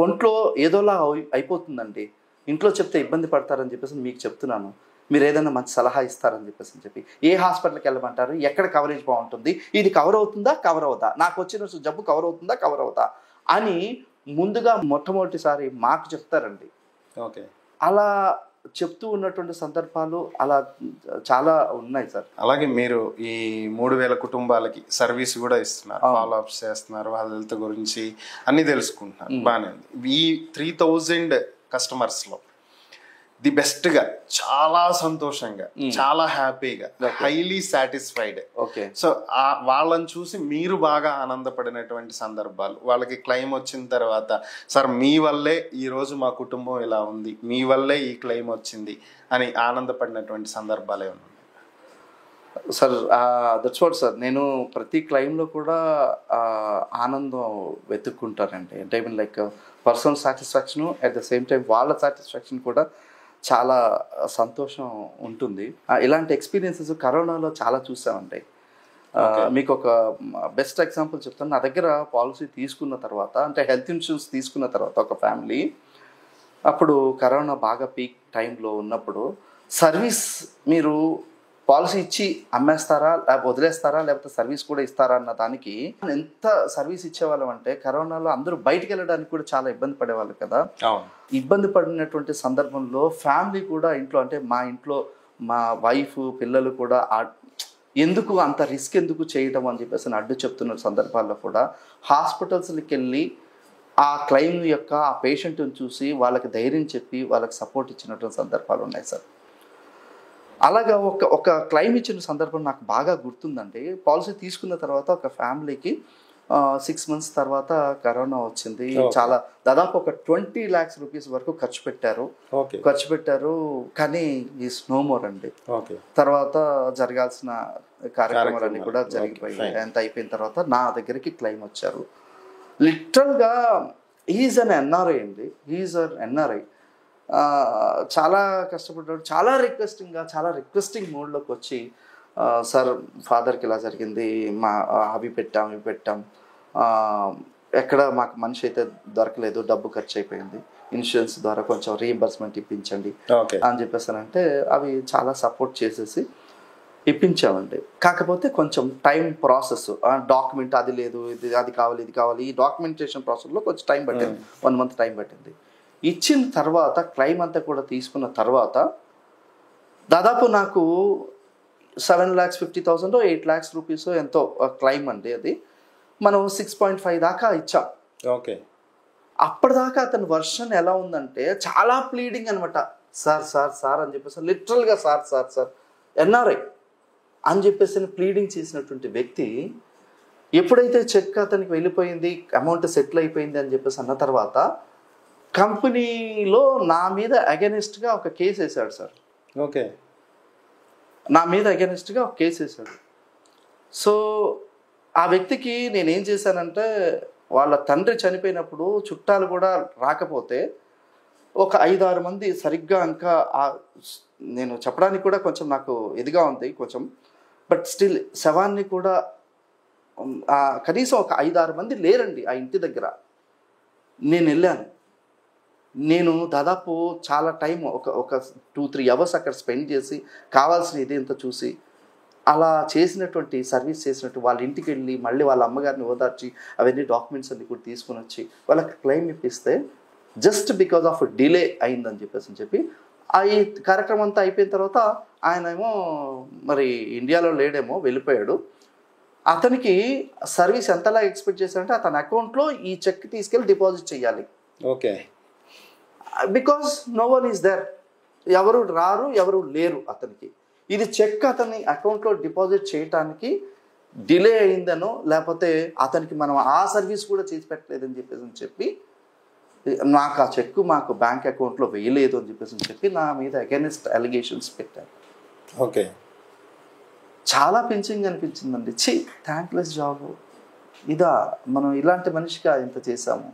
ఒంట్లో ఏదోలా అయిపోతుందండి, ఇంట్లో చెప్తే ఇబ్బంది పడతారని చెప్పేసి మీకు చెప్తున్నాను, మీరు ఏదైనా మంచి సలహా ఇస్తారని చెప్పి ఏ హాస్పిటల్కి వెళ్ళమంటారు, ఎక్కడ కవరేజ్ బాగుంటుంది, ఇది కవర్ అవుతుందా కవర్ అవుతా, నాకు వచ్చిన జబ్బు కవర్ అవుతుందా కవర్ అవుతా అని ముందుగా మొట్టమొదటిసారి మాకు చెప్తారండి. ఓకే, అలా చెప్తూ ఉన్నటువంటి సందర్భాలు అలా చాలా ఉన్నాయి సార్. అలాగే మీరు ఈ 3,000 కుటుంబాలకి సర్వీస్ కూడా ఇస్తున్నారు, ఫాలో అప్స్ చేస్తున్నారు, వాళ్ళ హెల్త్ గురించి అన్ని తెలుసుకుంటున్నారు, బాగానే ఉంది. ఈ 3,000 కస్టమర్స్లో ది బెస్ట్గా, చాలా సంతోషంగా, చాలా హ్యాపీగా, హైలీ సాటిస్ఫైడ్, ఓకే, సో వాళ్ళని చూసి మీరు బాగా ఆనందపడినటువంటి సందర్భాలు, వాళ్ళకి క్లెయిమ్ వచ్చిన తర్వాత సార్ మీ వల్లే ఈరోజు మా కుటుంబం ఇలా ఉంది, మీ వల్లే ఈ క్లెయిమ్ వచ్చింది అని ఆనందపడినటువంటి సందర్భాలు ఏమన్నా? సార్ దట్స్ వాట్ సార్, నేను ప్రతి క్లైమ్లో కూడా ఆనందం వెతుక్కుంటానండి. అంటే like personal satisfaction, at the same time వాళ్ళ సాటిస్ఫాక్షన్ కూడా చాలా సంతోషం ఉంటుంది. ఇలాంటి ఎక్స్పీరియన్సెస్ కరోనాలో చాలా చూసామండి. మీకు ఒక బెస్ట్ ఎగ్జాంపుల్ చెప్తాను. నా దగ్గర పాలసీ తీసుకున్న తర్వాత, అంటే హెల్త్ ఇన్సూరెన్స్ తీసుకున్న తర్వాత ఒక ఫ్యామిలీ, అప్పుడు కరోనా బాగా పీక్ టైంలో ఉన్నప్పుడు సర్వీస్ మీరు పాలసీ ఇచ్చి అమ్మేస్తారా, వదిలేస్తారా, లేకపోతే సర్వీస్ కూడా ఇస్తారా అన్న దానికి ఎంత సర్వీస్ ఇచ్చేవాళ్ళం అంటే, కరోనాలో అందరూ బయటికి వెళ్ళడానికి కూడా చాలా ఇబ్బంది పడేవాళ్ళు కదా. ఇబ్బంది పడినటువంటి సందర్భంలో ఫ్యామిలీ కూడా ఇంట్లో, అంటే మా ఇంట్లో మా వైఫ్ పిల్లలు కూడా ఎందుకు అంత రిస్క్ ఎందుకు చేయడం అని చెప్పేసి అడ్డు చెప్తున్న సందర్భాల్లో కూడా హాస్పిటల్స్కి వెళ్ళి ఆ క్లెయిమ్ యొక్క ఆ పేషెంట్ని చూసి వాళ్ళకి ధైర్యం చెప్పి వాళ్ళకి సపోర్ట్ ఇచ్చినటువంటి సందర్భాలు ఉన్నాయి సార్. అలాగా ఒక క్లెయిమ్ ఇచ్చిన సందర్భం నాకు బాగా గుర్తుందండి. పాలసీ తీసుకున్న తర్వాత ఒక ఫ్యామిలీకి 6 months తర్వాత కరోనా వచ్చింది. చాలా దాదాపు ఒక 20 lakhs rupees వరకు ఖర్చు పెట్టారు. కానీ ఈ స్నో మోర్ అండి. తర్వాత జరగాల్సిన కార్యక్రమాలన్నీ కూడా జరిగిపోయాయి. ఎంత అయిపోయిన తర్వాత నా దగ్గరికి క్లెయిమ్ వచ్చారు. లిటరల్గా ఈజ్ అన్ ఎన్ఆర్ఐ అండి. Is an NRI. చాలా కష్టపడ్డాడు. చాలా రిక్వెస్టింగ్ మోడ్లోకి వచ్చి, సార్ ఫాదర్కి ఇలా జరిగింది, అవి పెట్టాం, ఎక్కడ మాకు మనిషి అయితే దొరకలేదు, డబ్బు ఖర్చు అయిపోయింది, ఇన్సూరెన్స్ ద్వారా కొంచెం రీఎంబర్స్మెంట్ ఇప్పించండి అని చెప్పేసానంటే అవి చాలా సపోర్ట్ చేసేసి ఇప్పించామండి. కాకపోతే కొంచెం టైం ప్రాసెస్, డాక్యుమెంట్ అది లేదు, అది కావాలి, ఇది కావాలి, ఈ డాక్యుమెంటేషన్ ప్రాసెస్లో కొంచెం టైం పట్టింది. 1 month టైం పట్టింది. ఇచ్చిన తర్వాత క్లెయిమ్ అంతా కూడా తీసుకున్న తర్వాత దాదాపు నాకు 7,50,000 8 lakhs rupees ఎంతో క్లెయిమ్ అండి. అది మనం 6.5 దాకా ఇచ్చాం. అప్పటిదాకా అతని వర్షన్ ఎలా ఉందంటే చాలా ప్లీడింగ్ అనమాట. సార్ అని చెప్పేసి లిటరల్గా సార్ ఎన్ఆర్ఐ అని చెప్పేసి ప్లీడింగ్ చేసినటువంటి వ్యక్తి ఎప్పుడైతే చెక్ అతనికి వెళ్ళిపోయింది, అమౌంట్ సెటిల్ అయిపోయింది అని చెప్పేసి అన్న తర్వాత కంపెనీలో నా మీద అగెనిస్ట్గా ఒక కేసు వేశాడు సార్. నా మీద అగెనిస్ట్గా ఒక కేసు వేశాడు. సో ఆ వ్యక్తికి నేనేం చేశానంటే, వాళ్ళ తండ్రి చనిపోయినప్పుడు చుట్టాలు కూడా రాకపోతే ఒక 5-6 మంది సరిగ్గా ఇంకా నేను చెప్పడానికి కూడా కొంచెం నాకు ఇదిగా ఉంది కొంచెం, బట్ స్టిల్ శవాన్ని కూడా కనీసం ఒక 5-6 మంది లేరండి ఆ ఇంటి దగ్గర. నేను వెళ్ళాను. నేను దాదాపు చాలా టైం ఒక 2-3 hours అక్కడ స్పెండ్ చేసి కావాల్సిన ఇది ఇంత చూసి అలా చేసినటువంటి సర్వీస్ చేసినట్టు వాళ్ళ ఇంటికి వెళ్ళి మళ్ళీ వాళ్ళ అమ్మగారిని ఓదార్చి అవన్నీ డాక్యుమెంట్స్ అన్ని కూడా తీసుకుని వచ్చి వాళ్ళకి క్లెయిమ్ ఇప్పిస్తే జస్ట్ బికాజ్ ఆఫ్ డిలే అయిందని చెప్పి ఈ కార్యక్రమం అంతా అయిపోయిన తర్వాత ఆయన ఏమో మరి ఇండియాలో లేడేమో, వెళ్ళిపోయాడు. అతనికి సర్వీస్ ఎంతలా ఎక్స్పెక్ట్ చేశారంటే అతని అకౌంట్లో ఈ చెక్ తీసుకెళ్ళి డిపాజిట్ చేయాలి. Because no one is there. ఎవరు రారు, ఎవరు లేరు అతనికి. ఇది చెక్ అతని అకౌంట్లో డిపాజిట్ చేయటానికి డిలే అయిందనో లేకపోతే అతనికి మనం ఆ సర్వీస్ కూడా చేసి పెట్టలేదని చెప్పి నాకు ఆ చెక్ మాకు బ్యాంక్ అకౌంట్లో వేయలేదు అని చెప్పి నా మీద అగైనెస్ట్ అలిగేషన్స్ పెట్టారు. చాలా పించింగ్ అనిపించిందండి. థ్యాంక్లెస్ జాబ్ ఇదా, మనం ఇలాంటి మనిషిగా ఇంత చేసాము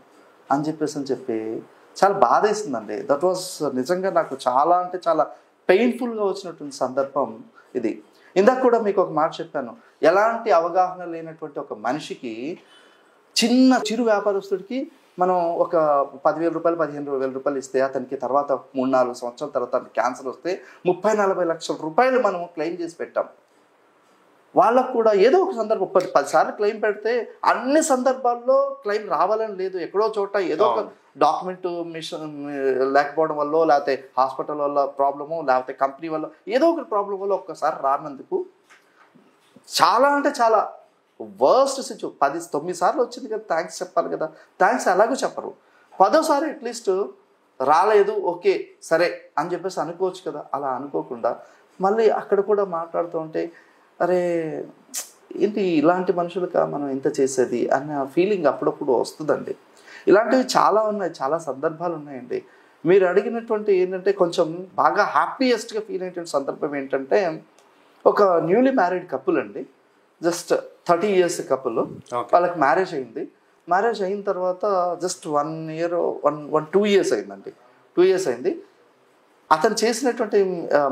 అని చెప్పి చాలా బాధేసిందండి. దట్ వాజ్ నిజంగా నాకు చాలా అంటే చాలా పెయిన్ఫుల్గా వచ్చినటువంటి సందర్భం ఇది. ఇందాక కూడా మీకు ఒక మాట చెప్పాను, ఎలాంటి అవగాహన లేనటువంటి ఒక మనిషికి, చిరు వ్యాపారస్తుడికి మనం ఒక 10,000 రూపాయలు 15,000 రూపాయలు ఇస్తే అతనికి తర్వాత 3-4 సంవత్సరాల తర్వాత క్యాన్సర్ వస్తే 30-40 లక్షల రూపాయలు మనం క్లెయిమ్ చేసి పెట్టాం. వాళ్ళకు కూడా ఏదో ఒక సందర్భం 10 సార్లు క్లెయిమ్ పెడితే అన్ని సందర్భాల్లో క్లెయిమ్ రావాలని లేదు. ఎక్కడో చోట ఏదో ఒక డాక్యుమెంట్ మిషన్ లేకపోవడం వల్ల, లేకపోతే హాస్పిటల్ వల్ల ప్రాబ్లము, లేకపోతే కంపెనీ వల్ల ఏదో ఒక ప్రాబ్లం వల్ల ఒక్కసారి రానందుకు చాలా అంటే చాలా వర్స్ట్ సిచ్యువేషన్. 9 సార్లు వచ్చింది కదా, థ్యాంక్స్ చెప్పాలి కదా. థ్యాంక్స్ ఎలాగో చెప్పరు. 10వ అట్లీస్ట్ రాలేదు, ఓకే సరే అని చెప్పేసి అనుకోవచ్చు కదా. అలా అనుకోకుండా మళ్ళీ అక్కడ కూడా మాట్లాడుతూ ఉంటే అరే ఏంటి ఇలాంటి మనుషులుగా మనం ఎంత చేసేది అన్న ఫీలింగ్ అప్పుడప్పుడు వస్తుందండి. ఇలాంటివి చాలా ఉన్నాయి, చాలా సందర్భాలు ఉన్నాయండి. మీరు అడిగినటువంటి ఏంటంటే కొంచెం బాగా హ్యాపీయెస్ట్గా ఫీల్ అయినటువంటి సందర్భం ఏంటంటే, ఒక న్యూలీ మ్యారీడ్ కపుల్ అండి, జస్ట్ 30 years కపుల్. వాళ్ళకి మ్యారేజ్ అయింది. మ్యారేజ్ అయిన తర్వాత జస్ట్ 1 year 2 years అయిందండి. 2 years అయింది. అతను చేసినటువంటి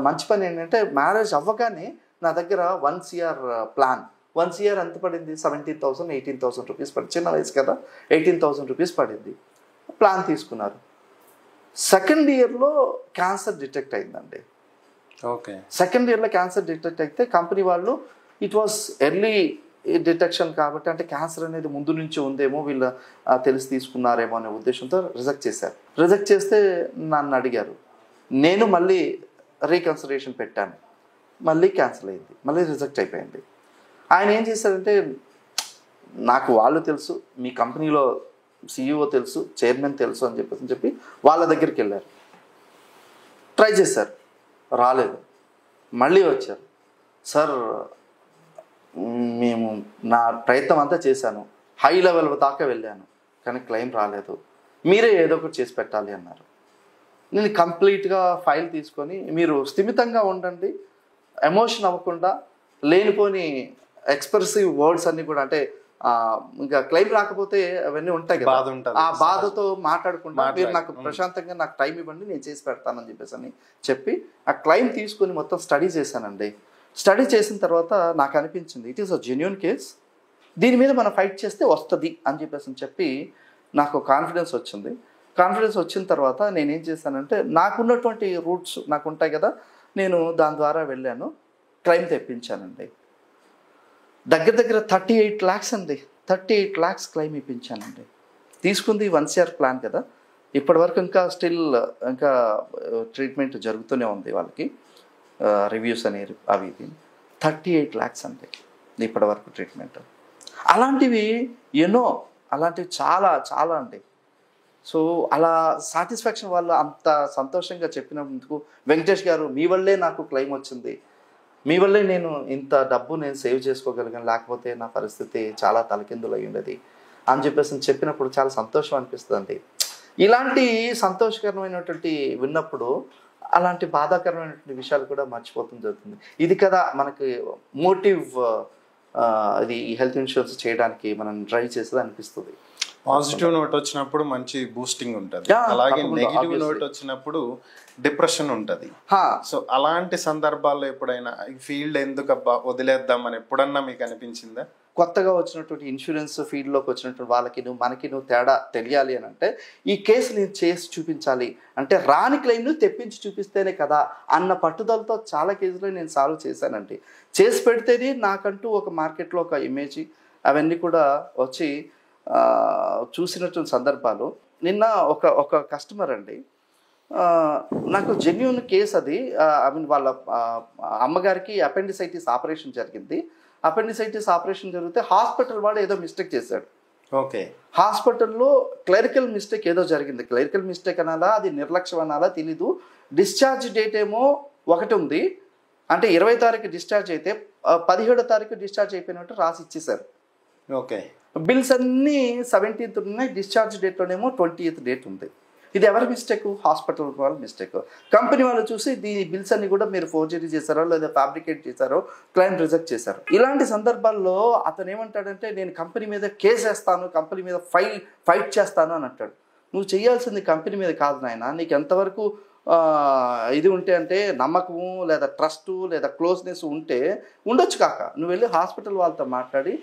మంచి పని ఏంటంటే, మ్యారేజ్ అవ్వగానే నా దగ్గర 1 CR ప్లాన్. 1 CR ఎంత పడింది? 17,000 18,000 రూపీస్ పడింది. చిన్న వయసు కదా, 18,000 రూపీస్ పడింది. ప్లాన్ తీసుకున్నారు. 2nd yearలో క్యాన్సర్ డిటెక్ట్ అయిందండి. ఓకే. 2nd yearలో క్యాన్సర్ డిటెక్ట్ అయితే కంపెనీ వాళ్ళు ఇట్ వాస్ ఎర్లీ డిటెక్షన్ కాబట్టి, అంటే క్యాన్సర్ అనేది ముందు నుంచి ఉందేమో, వీళ్ళు తెలిసి తీసుకున్నారేమో అనే ఉద్దేశంతో రిజెక్ట్ చేశారు. రిజెక్ట్ చేస్తే నన్ను అడిగారు. నేను మళ్ళీ రీకన్సిడరేషన్ పెట్టాను. మళ్ళీ క్యాన్సిల్ అయింది, మళ్ళీ రిజెక్ట్ అయిపోయింది. ఆయన ఏం చేశారంటే, నాకు వాళ్ళు తెలుసు, మీ కంపెనీలో CEO తెలుసు, చైర్మన్ తెలుసు అని చెప్పి వాళ్ళ దగ్గరికి వెళ్ళారు. ట్రై చేశారు, రాలేదు. మళ్ళీ వచ్చారు. సార్ మేము నా ప్రయత్నం అంతా చేశాను, హై లెవెల్ దాకా వెళ్ళాను, కానీ క్లెయిమ్ రాలేదు. మీరే ఏదో ఒకటి చేసి పెట్టాలి అన్నారు. నేను కంప్లీట్గా ఫైల్ తీసుకొని, మీరు స్థిమితంగా ఉండండి, ఎమోషన్ అవ్వకుండా, లేనిపోని ఎక్స్ప్రెసివ్ వర్డ్స్ అన్నీ కూడా, అంటే ఇంకా క్లెయిమ్ రాకపోతే అవన్నీ ఉంటాయి కదా, ఆ బాధతో మాట్లాడకుండా మీరు నాకు ప్రశాంతంగా నాకు టైం ఇవ్వండి, నేను చేసి పెడతానని చెప్పేసి అని చెప్పి ఆ క్లెయిమ్ తీసుకొని మొత్తం స్టడీ చేశానండి. స్టడీ చేసిన తర్వాత నాకు అనిపించింది it is a genuine case, దీని మీద మనం ఫైట్ చేస్తే వస్తుంది అని చెప్పేసి అని చెప్పి నాకు కాన్ఫిడెన్స్ వచ్చింది. కాన్ఫిడెన్స్ వచ్చిన తర్వాత నేనేం చేశానంటే, నాకున్నటువంటి రూట్స్ నాకు ఉంటాయి కదా, నేను దాని ద్వారా వెళ్ళాను, క్లెయిమ్ తెప్పించానండి. దగ్గర 38 lakhs అండి, 38 lakhs క్లెయిమ్ ఇప్పించానండి. తీసుకుంది 1 year ప్లాన్ కదా, ఇప్పటి వరకు ఇంకా స్టిల్ ఇంకా ట్రీట్మెంట్ జరుగుతూనే ఉంది వాళ్ళకి, రివ్యూస్ అని అవి 38 lakhs అండి ఇప్పటి వరకు ట్రీట్మెంట్. అలాంటివి ఎన్నో, అలాంటివి చాలా చాలా అండి. సో అలా సాటిస్ఫాక్షన్ వాళ్ళు అంత సంతోషంగా చెప్పినందుకు, వెంకటేష్ గారు మీ వల్లే నాకు క్లెయిమ్ వచ్చింది, మీ వల్లే నేను ఇంత డబ్బు నేను సేవ్ చేసుకోగలిగాను, లేకపోతే నా పరిస్థితి చాలా తలకిందులు అయి ఉండేది అని చెప్పేసి చెప్పినప్పుడు చాలా సంతోషం అనిపిస్తుంది. ఇలాంటి సంతోషకరమైనటువంటి విన్నప్పుడు అలాంటి బాధాకరమైనటువంటి విషయాలు కూడా మర్చిపోతుంది జరుగుతుంది. ఇది కదా మనకి మోటివ్, ఇది హెల్త్ ఇన్సూరెన్స్ చేయడానికి మనం ట్రై చేసేది అనిపిస్తుంది. పాజిటివ్ నోట్ వచ్చినప్పుడు మంచి బూస్టింగ్ ఉంటుంది, అలాగే నెగిటివ్ నోట్ వచ్చినప్పుడు డిప్రెషన్ ఉంటుంది. సో అలాంటి సందర్భాల్లో ఎప్పుడైనా ఈ ఫీల్డ్ ఎందుకు వదిలేద్దాం అని ఎప్పుడన్నా మీకు అనిపించిందా? కొత్తగా వచ్చినటువంటి ఇన్సూరెన్స్ ఫీల్డ్లోకి వచ్చినటువంటి వాళ్ళకి మనకి తేడా తెలియాలి అని అంటే, ఈ కేసు నేను చేసి చూపించాలి అంటే, రాని క్లెయిమ్ను తెప్పించి చూపిస్తేనే కదా అన్న పట్టుదలతో చాలా కేసులు నేను సాల్వ్ చేశానండి. చేసి పెడితేనే నాకంటూ ఒక మార్కెట్లో ఒక ఇమేజ్ అవన్నీ కూడా వచ్చి చూసినటువంటి సందర్భాలు. నిన్న ఒక కస్టమర్ అండి, నాకు జెన్యూన్ కేస్ అది. ఐ మీన్ వాళ్ళ అమ్మగారికి అపెండిసైటిస్ ఆపరేషన్ జరిగింది. అపెండిసైటిస్ ఆపరేషన్ జరిగితే హాస్పిటల్ వాడు ఏదో మిస్టేక్ చేశాడు. ఓకే, హాస్పిటల్లో క్లరికల్ మిస్టేక్ ఏదో జరిగింది. క్లరికల్ మిస్టేక్ అనాలా, అది నిర్లక్ష్యం అనాలా తెలీదు. డిశ్చార్జ్ డేట్ ఏమో ఒకటి ఉంది, అంటే 20వ తారీఖు డిశ్చార్జ్ అయితే 17వ తారీఖు డిశ్చార్జ్ అయిపోయినట్టు రాసి ఇచ్చేశారు. ఓకే, బిల్స్ అన్నీ 17th ఉన్నాయి, డిశ్చార్జ్ డేట్లోనేమో 20th డేట్ ఉంది. ఇది ఎవరి మిస్టేక్? హాస్పిటల్ వాళ్ళ మిస్టేక్. కంపెనీ వాళ్ళు చూసి దీని బిల్స్ అన్ని కూడా మీరు ఫోర్జరీ చేశారో లేదా ఫ్యాబ్రికేట్ చేశారో క్లైమ్ రిజెక్ట్ చేశారు. ఇలాంటి సందర్భాల్లో అతను ఏమంటాడంటే, నేను కంపెనీ మీద కేసు వేస్తాను, కంపెనీ మీద ఫైట్ చేస్తాను అని అంటాడు. నువ్వు చేయాల్సింది కంపెనీ మీద కాదు నాయన, నీకు ఎంతవరకు ఇది ఉంటే అంటే నమ్మకము లేదా ట్రస్టు లేదా క్లోజ్నెస్ ఉంటే ఉండొచ్చు కాక, నువ్వు వెళ్ళి హాస్పిటల్ వాళ్ళతో మాట్లాడి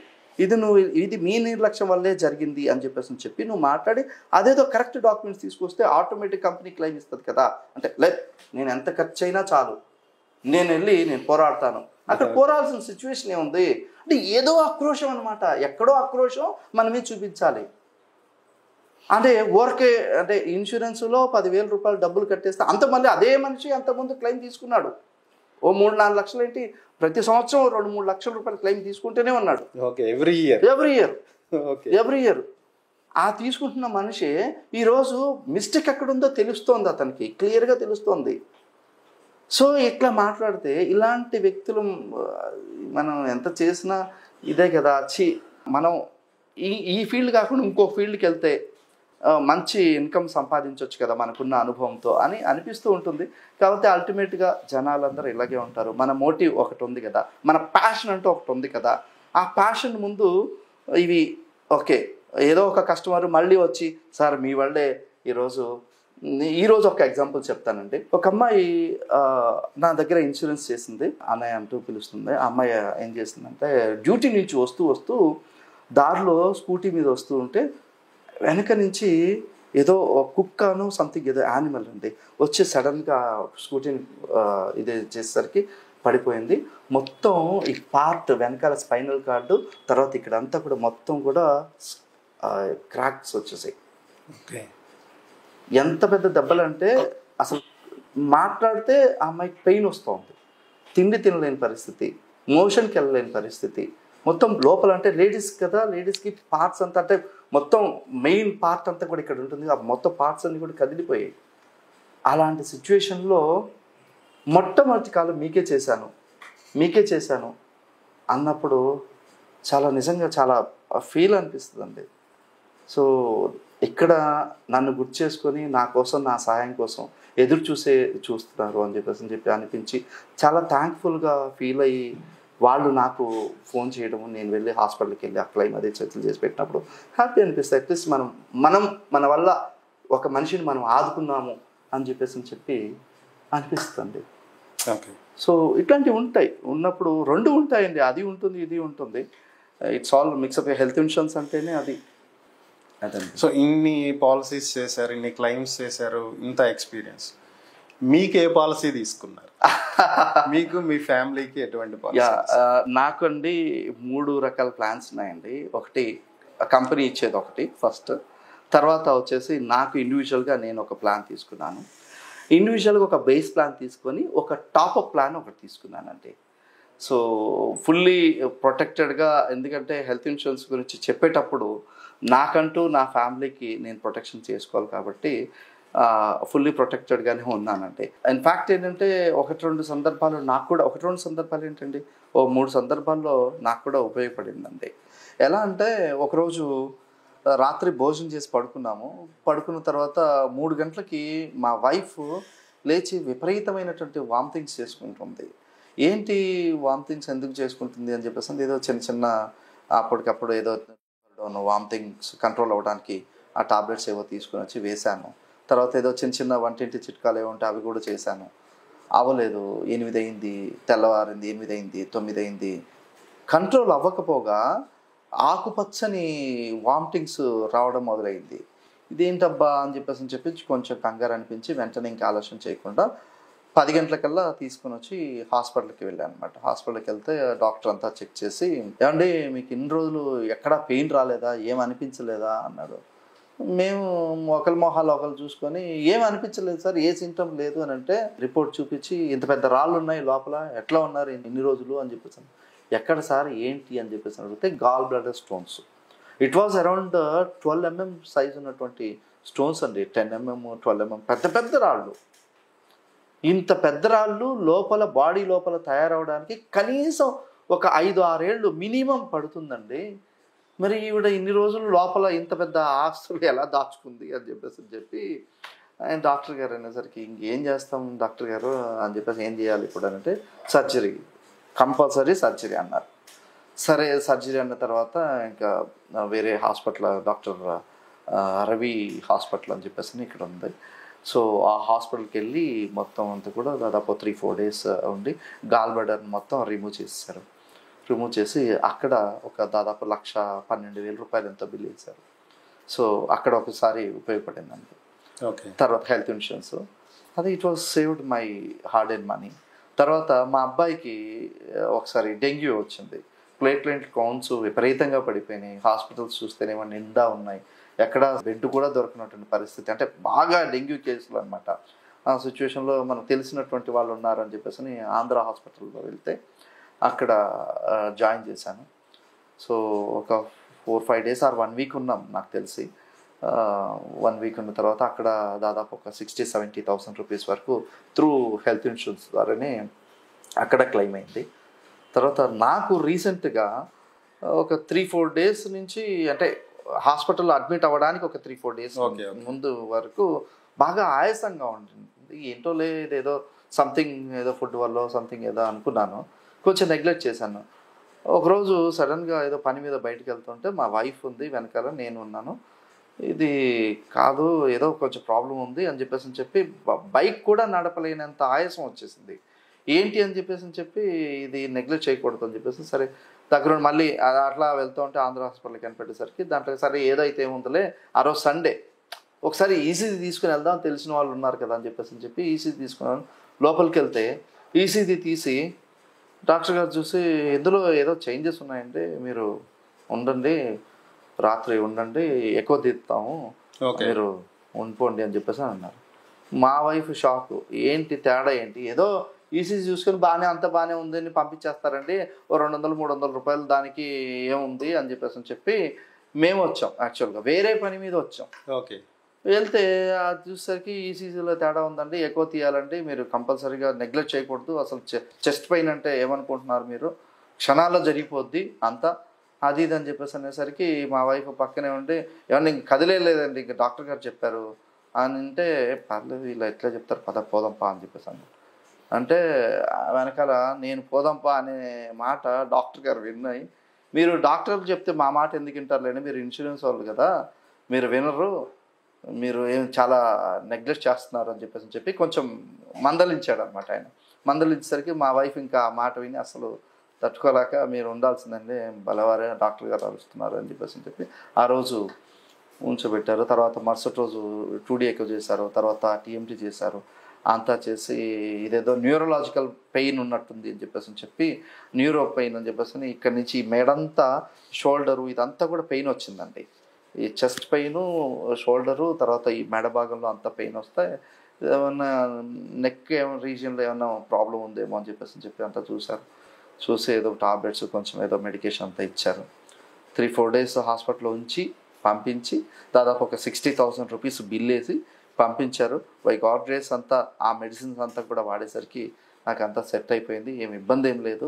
ఇది మీ నిర్లక్ష్యం వల్లే జరిగింది అని చెప్పి నువ్వు మాట్లాడి అదేదో కరెక్ట్ డాక్యుమెంట్స్ తీసుకొస్తే ఆటోమేటిక్ కంపెనీ క్లెయిమ్ ఇస్తుంది కదా. అంటే నేను ఎంత ఖర్చు అయినా చాలు, నేను పోరాడతాను. అక్కడ పోరాడాల్సిన సిచ్యువేషన్ ఏముంది అంటే, ఏదో ఆక్రోషం అనమాట, ఎక్కడో ఆక్రోషం మన మీద చూపించాలి. అంటే ఊరికే అంటే ఇన్సూరెన్స్లో 10,000 రూపాయలు డబ్బులు కట్టేస్తే అంత మళ్ళీ అదే మనిషి అంతకుముందు క్లెయిమ్ తీసుకున్నాడు. ఓ 3-4 లక్షలు ఏంటి, ప్రతి సంవత్సరం 2-3 లక్షల రూపాయలు క్లెయిమ్ తీసుకుంటూనే ఉన్నాడు. ఓకే, ఎవ్రీ ఇయర్ ఆ తీసుకుంటున్న మనిషి ఈరోజు మిస్టేక్ ఎక్కడుందో తెలుస్తోంది, అతనికి క్లియర్గా తెలుస్తోంది. సో ఇట్లా మాట్లాడితే ఇలాంటి వ్యక్తులు మనం ఎంత చేసినా ఇదే కదా. మనం ఈ ఫీల్డ్ కాకుండా ఇంకో ఫీల్డ్కి వెళ్తే మంచి ఇన్కమ్ సంపాదించవచ్చు కదా మనకున్న అనుభవంతో అని అనిపిస్తూ ఉంటుంది. కాబట్టి అల్టిమేట్గా జనాలందరూ ఇలాగే ఉంటారు. మన మోటివ్ ఒకటి ఉంది కదా, మన ప్యాషన్ అంటూ ఒకటి ఉంది కదా. ఆ ప్యాషన్ ముందు ఇవి ఓకే, ఏదో ఒక కస్టమర్ మళ్ళీ వచ్చి, సార్ మీ వల్లే ఈరోజు ఒక ఎగ్జాంపుల్ చెప్తానండి. ఒక అమ్మాయి నా దగ్గర ఇన్సూరెన్స్ చేసింది, అన్నయ్య అంటూ పిలుస్తుంది. ఆ అమ్మాయి ఏం చేసిందంటే, డ్యూటీ నుంచి వస్తూ దారిలో స్కూటీ మీద వస్తూ ఉంటే వెనక నుంచి ఏదో కుక్కను సంథింగ్ ఏదో యానిమల్ అండి వచ్చి సడన్గా స్కూటీని ఇది చేసేసరికి పడిపోయింది. మొత్తం ఈ పార్ట్ వెనకాల స్పైనల్ కార్డు, తర్వాత ఇక్కడ అంతా కూడా మొత్తం కూడా క్రాక్స్ వచ్చేసాయి. ఓకే, ఎంత పెద్ద దెబ్బలు అంటే అసలు మాట్లాడితే ఆ అమ్మాయికి పెయిన్ వస్తుంది, తిండి తినలేని పరిస్థితి, మోషన్కి వెళ్ళలేని పరిస్థితి. మొత్తం లోపల అంటే లేడీస్ కదా, లేడీస్కి పార్ట్స్ అంతా అంటే మొత్తం మెయిన్ పార్ట్ అంతా కూడా ఇక్కడ ఉంటుంది, ఆ మొత్తం పార్ట్స్ అన్నీ కూడా కదిలిపోయాయి. అలాంటి సిచ్యువేషన్లో మొట్టమొదటి కాలం మీకే చేశాను అన్నప్పుడు చాలా నిజంగా చాలా ఫీల్ అనిపిస్తుందండి. సో ఇక్కడ నన్ను గుర్తు చేసుకొని నా కోసం, నా సహాయం కోసం ఎదురు చూస్తున్నారు అని చెప్పి అనిపించి చాలా థ్యాంక్ఫుల్గా ఫీల్ అయ్యి వాళ్ళు నాకు ఫోన్ చేయడము, నేను వెళ్ళి హాస్పిటల్కి వెళ్ళి అక్కడ అదే చర్చలు చేసి పెట్టినప్పుడు హ్యాపీ అనిపిస్తుంది. అట్లీస్ట్ మనం మన వల్ల ఒక మనిషిని మనం ఆదుకున్నాము అని చెప్పి అనిపిస్తుంది. ఓకే. సో ఇట్లాంటివి ఉన్నప్పుడు రెండు ఉంటాయండి, అది ఉంటుంది ఇది ఉంటుంది. It's all mixup. Health insurance అంటేనే అది. సో ఇన్ని పాలసీస్ చేశారు, ఇన్ని క్లెయిమ్స్ చేశారు, ఇంత ఎక్స్పీరియన్స్, మీకు ఏ పాలసీ తీసుకున్నారు? మీకు మీ ఫ్యామిలీకి ఎటువంటి పాలసీ? నాకు అండి 3 రకాల ప్లాన్స్ ఉన్నాయండి. ఒకటి కంపెనీ ఇచ్చేది, ఒకటి ఫస్ట్. తర్వాత వచ్చేసి నాకు ఇండివిజువల్గా నేను ఒక ప్లాన్ తీసుకున్నాను. ఇండివిజువల్గా ఒక బేస్ ప్లాన్ తీసుకొని ఒక టాప్అప్ ప్లాన్ ఒకటి తీసుకున్నానండి. సో ఫుల్లీ ప్రొటెక్టెడ్గా, ఎందుకంటే హెల్త్ ఇన్సూరెన్స్ గురించి చెప్పేటప్పుడు నాకంటూ నా ఫ్యామిలీకి నేను ప్రొటెక్షన్ చేసుకోవాలి కాబట్టి ఫుల్లీ ప్రొటెక్టెడ్గానే ఉన్నానండి. ఇన్ఫ్యాక్ట్ ఏంటంటే 1-2 సందర్భాలు నాకు కూడా, 1-2 సందర్భాలు ఏంటండి, 3 సందర్భాల్లో నాకు కూడా ఉపయోగపడిందండి. ఎలా అంటే ఒకరోజు రాత్రి భోజనం చేసి పడుకున్న తర్వాత 3 గంటలకి మా వైఫ్ లేచి విపరీతమైనటువంటి వామిటింగ్స్ చేసుకుంటుంది. ఏంటి వామిటింగ్స్ ఎందుకు చేసుకుంటుంది అని చెప్పేసి ఏదో చిన్న అప్పటికప్పుడు ఏదో వామిటింగ్స్ కంట్రోల్ అవ్వడానికి ఆ టాబ్లెట్స్ ఏవో తీసుకుని వచ్చి వేశాను. తర్వాత ఏదో చిన్న వంటింటి చిట్కాలు ఏవో ఉంటే అవి కూడా చేశాను. అవ్వలేదు. 8 అయింది, తెల్లవారింది, 8 అయింది, 9 అయింది, కంట్రోల్ అవ్వకపోగా ఆకుపచ్చని వామిటింగ్స్ రావడం మొదలైంది. ఇదేంటబ్బా అని చెప్పి కొంచెం కంగారు అనిపించి వెంటనే ఇంకా ఆలోచన చేయకుండా 10 గంటలకల్లా తీసుకుని వచ్చి హాస్పిటల్కి వెళ్ళాను అనమాట. హాస్పిటల్కి వెళ్తే డాక్టర్ అంతా చెక్ చేసి, ఏమండి మీకు ఇన్ని రోజులు ఎక్కడా పెయిన్ రాలేదా, ఏం అనిపించలేదా అన్నాడు. మేము ఒకరి మొహాలు ఒకరు చూసుకొని ఏం అనిపించలేదు సార్, ఏ సింటమ్ లేదు అని అంటే రిపోర్ట్ చూపించి ఇంత పెద్ద రాళ్ళు ఉన్నాయి లోపల, ఎట్లా ఉన్నారు ఇన్ని రోజులు అని చెప్పేసి. ఎక్కడ సార్ ఏంటి అని చెప్పేసి అడిగితే gall bladder stones. It was around 12 mm size ఉన్నటువంటి స్టోన్స్ అండి. 10 mm 12 mm పెద్ద రాళ్ళు. ఇంత పెద్ద రాళ్ళు లోపల, బాడీ లోపల తయారవడానికి కనీసం ఒక 5-6 ఏళ్ళు మినిమం పడుతుందండి. మరి ఈవిడ ఇన్ని రోజులు లోపల ఇంత పెద్ద ఆస్తులు ఎలా దాచుకుంది అని చెప్పి ఆయన డాక్టర్ గారు అనేసరికి ఇంకేం చేస్తాం డాక్టర్ గారు అని చెప్పేసి, ఏం చేయాలి ఇప్పుడు అని అంటే సర్జరీ, కంపల్సరీ సర్జరీ అన్నారు. సరే సర్జరీ అన్న తర్వాత ఇంకా వేరే హాస్పిటల్, డాక్టర్ రవి హాస్పిటల్ అని చెప్పేసి ఇక్కడ ఉంది. సో ఆ హాస్పిటల్కి వెళ్ళి మొత్తం అంతా కూడా దాదాపు 3-4 days ఉండి గాల్ బ్లాడర్ మొత్తం రిమూవ్ చేసేసారు. రిమూవ్ చేసి అక్కడ ఒక దాదాపు 1,12,000 రూపాయలు ఎంతో బిల్ చేశారు. సో అక్కడ ఒకసారి ఉపయోగపడిందండి. ఓకే. తర్వాత హెల్త్ ఇన్సూరెన్స్ అది it was saved my hard and money. తర్వాత మా అబ్బాయికి ఒకసారి డెంగ్యూ వచ్చింది. ప్లేట్లెట్ కౌంట్స్ విపరీతంగా పడిపోయినాయి. హాస్పిటల్స్ చూస్తేనేమో నిండా ఉన్నాయి, ఎక్కడ బెడ్ కూడా దొరకనటువంటి పరిస్థితి. అంటే బాగా డెంగ్యూ కేసులు అనమాట. ఆ సిచ్యువేషన్లో మనకు తెలిసినటువంటి వాళ్ళు ఉన్నారని చెప్పేసి ఆంధ్ర హాస్పిటల్లో వెళ్తే అక్కడ జాయిన్ చేశాను. సో ఒక 4-5 days ఆర్ 1 week ఉన్నాం నాకు తెలిసి. 1 week ఉన్న తర్వాత అక్కడ దాదాపు ఒక 60,000-70,000 రూపీస్ వరకు త్రూ హెల్త్ ఇన్సూరెన్స్ ద్వారానే అక్కడ క్లెయిమ్ అయింది. తర్వాత నాకు రీసెంట్గా ఒక 3-4 days నుంచి, అంటే హాస్పిటల్లో అడ్మిట్ అవ్వడానికి ఒక 3-4 days ముందు వరకు బాగా ఆయాసంగా ఉంటుంది. ఏంటో లేదేదో సంథింగ్, ఏదో ఫుడ్ వల్ల సంథింగ్ ఏదో అనుకున్నాను, కొంచెం నెగ్లెక్ట్ చేశాను. ఒకరోజు సడన్గా ఏదో పని మీద బయటకు వెళ్తుంటే మా వైఫ్ ఉంది వెనకాల, నేను ఉన్నాను. ఇది కాదు, ఏదో కొంచెం ప్రాబ్లం ఉంది అని చెప్పి బైక్ కూడా నడపలేనంత ఆయాసం వచ్చేసింది. ఏంటి అని చెప్పి ఇది నెగ్లెక్ట్ చేయకూడదు అని చెప్పేసి సరే దగ్గర మళ్ళీ అట్లా వెళ్తూ ఉంటే ఆంధ్ర హాస్పిటల్కి కనిపెట్టేసరికి దాంట్లో సరే ఏదైతే ఏముందిలే, ఆ రోజు సండే ఒకసారి ఈసీజీ తీసుకుని వెళ్దాం, తెలిసిన వాళ్ళు ఉన్నారు కదా అని చెప్పి ఈసీజీ తీసుకున్నాను. లోపలికి వెళ్తే ఈసీజీ తీసి డాక్టర్ గారు చూసి, ఇందులో ఏదో చేంజెస్ ఉన్నాయండి, మీరు ఉండండి, రాత్రి ఉండండి, ఎక్కువ తీస్తాము, మీరు ఉండిపోండి అని చెప్పేసి అన్నారు. మా వైఫ్ షాక్, ఏంటి తేడా ఏంటి, ఏదో ఈసీజీ చూసుకొని అంత బాగానే ఉంది అని పంపించేస్తారండి, ఓ 200-300 రూపాయలు దానికి ఏముంది అని చెప్పి మేము వచ్చాం. యాక్చువల్గా వేరే పని మీద వచ్చాం. ఓకే. వెళ్తే అది చూసేసరికి ఈసీజీలో తేడా ఉందండి, ఎక్కువ తీయాలండి, మీరు కంపల్సరీగా నెగ్లెక్ట్ చేయకూడదు, అసలు చెస్ట్ పెయిన్ అంటే ఏమనుకుంటున్నారు మీరు, క్షణాల్లో జరిగిపోద్ది అంతా అది ఇది అని చెప్పేసి అనేసరికి మా వైఫ్ పక్కనే ఉండి ఏమన్నా ఇంక కదిలేదండి, ఇంక డాక్టర్ గారు చెప్పారు అని అంటే, పర్లేదు ఇలా ఎట్లా చెప్తారు, పోదాంపా అని చెప్పేసి అన్న. అంటే వెనకాల నేను పోదాంపా అనే మాట డాక్టర్ గారు విన్నాయి. మీరు డాక్టర్కి చెప్తే మా మాట ఎందుకు వింటారులేండి, మీరు ఇన్సూరెన్స్ వాళ్ళు కదా, మీరు వినరు, మీరు ఏం చాలా నెగ్లెక్ట్ చేస్తున్నారు అని చెప్పి కొంచెం మందలించాడు అనమాట ఆయన. మందలించేసరికి మా వైఫ్ ఇంకా ఆ మాట విని అసలు తట్టుకోలేక, మీరు ఉండాల్సిందండి, బలవారే డాక్టర్ గారు అరుస్తున్నారు అని చెప్పి ఆ రోజు ఉంచబెట్టారు. తర్వాత మరుసటి రోజు 2D ఎకో చేశారు, తర్వాత TMT చేశారు. అంతా చేసి ఇదేదో న్యూరలాజికల్ పెయిన్ ఉన్నట్టుంది అని చెప్పి న్యూరో పెయిన్ అని చెప్పేసి ఇక్కడ నుంచి మెడంతా, షోల్డరు ఇదంతా కూడా పెయిన్ వచ్చిందండి. ఈ చెస్ట్ పెయిన్, షోల్డరు, తర్వాత ఈ మెడ భాగంలో అంతా పెయిన్ వస్తే ఏమన్నా నెక్ రీజియన్లో ఏమన్నా ప్రాబ్లం ఉందేమో అని చెప్పి అంతా చూశారు. చూసి ఏదో టాబ్లెట్స్ కొంచెం ఏదో మెడికేషన్ అంతా ఇచ్చారు. 3-4 డేస్ హాస్పిటల్లో ఉంచి పంపించి దాదాపు ఒక 60,000 రూపీస్ బిల్ వేసి పంపించారు. బై గాడ్ గ్రేస్ అంతా ఆ మెడిసిన్స్ అంతా కూడా వాడేసరికి నాకు అంతా సెట్ అయిపోయింది, ఏమి ఇబ్బంది ఏం లేదు.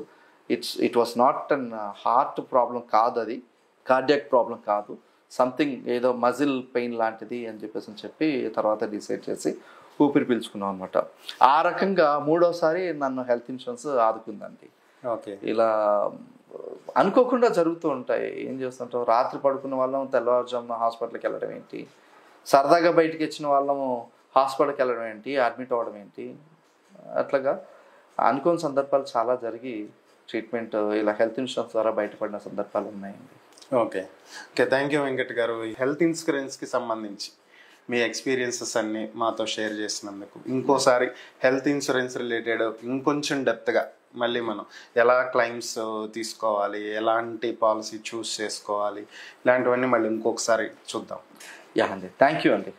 It was not an heart problem కాదు, అది కార్డియాక్ ప్రాబ్లం కాదు, సంథింగ్ ఏదో మజిల్ పెయిన్ లాంటిది అని చెప్పి తర్వాత డిసైడ్ చేసి ఊపిరి పీల్చుకున్నాం అనమాట. ఆ రకంగా 3వసారి నన్ను హెల్త్ ఇన్సూరెన్స్ ఆదుకుందండి. ఓకే, ఇలా అనుకోకుండా జరుగుతూ ఉంటాయి. ఏం చేస్తుంటాం, రాత్రి పడుకున్న వాళ్ళం తెల్లవారుజామున హాస్పిటల్కి వెళ్ళడం ఏంటి, సరదాగా బయటికి వచ్చిన వాళ్ళము హాస్పిటల్కి వెళ్ళడం ఏంటి, అడ్మిట్ అవ్వడం ఏంటి, అట్లాగా అనుకోని సందర్భాలు చాలా జరిగి ట్రీట్మెంట్ ఇలా హెల్త్ ఇన్సూరెన్స్ ద్వారా బయటపడిన సందర్భాలు ఉన్నాయండి. Okay okay, thank you Venkat గారు. హెల్త్ ఇన్సూరెన్స్కి సంబంధించి మీ ఎక్స్పీరియన్సెస్ అన్నీ మాతో షేర్ చేసినందుకు. ఇంకోసారి హెల్త్ ఇన్సూరెన్స్ రిలేటెడ్ ఇంకొంచెం డెప్త్గా మళ్ళీ మనం ఎలా క్లైమ్స్ తీసుకోవాలి, ఎలాంటి పాలసీ చూస్ చేసుకోవాలి, ఇలాంటివన్నీ మళ్ళీ ఇంకొకసారి చూద్దాం. యా అండి, థ్యాంక్ యూ అండి.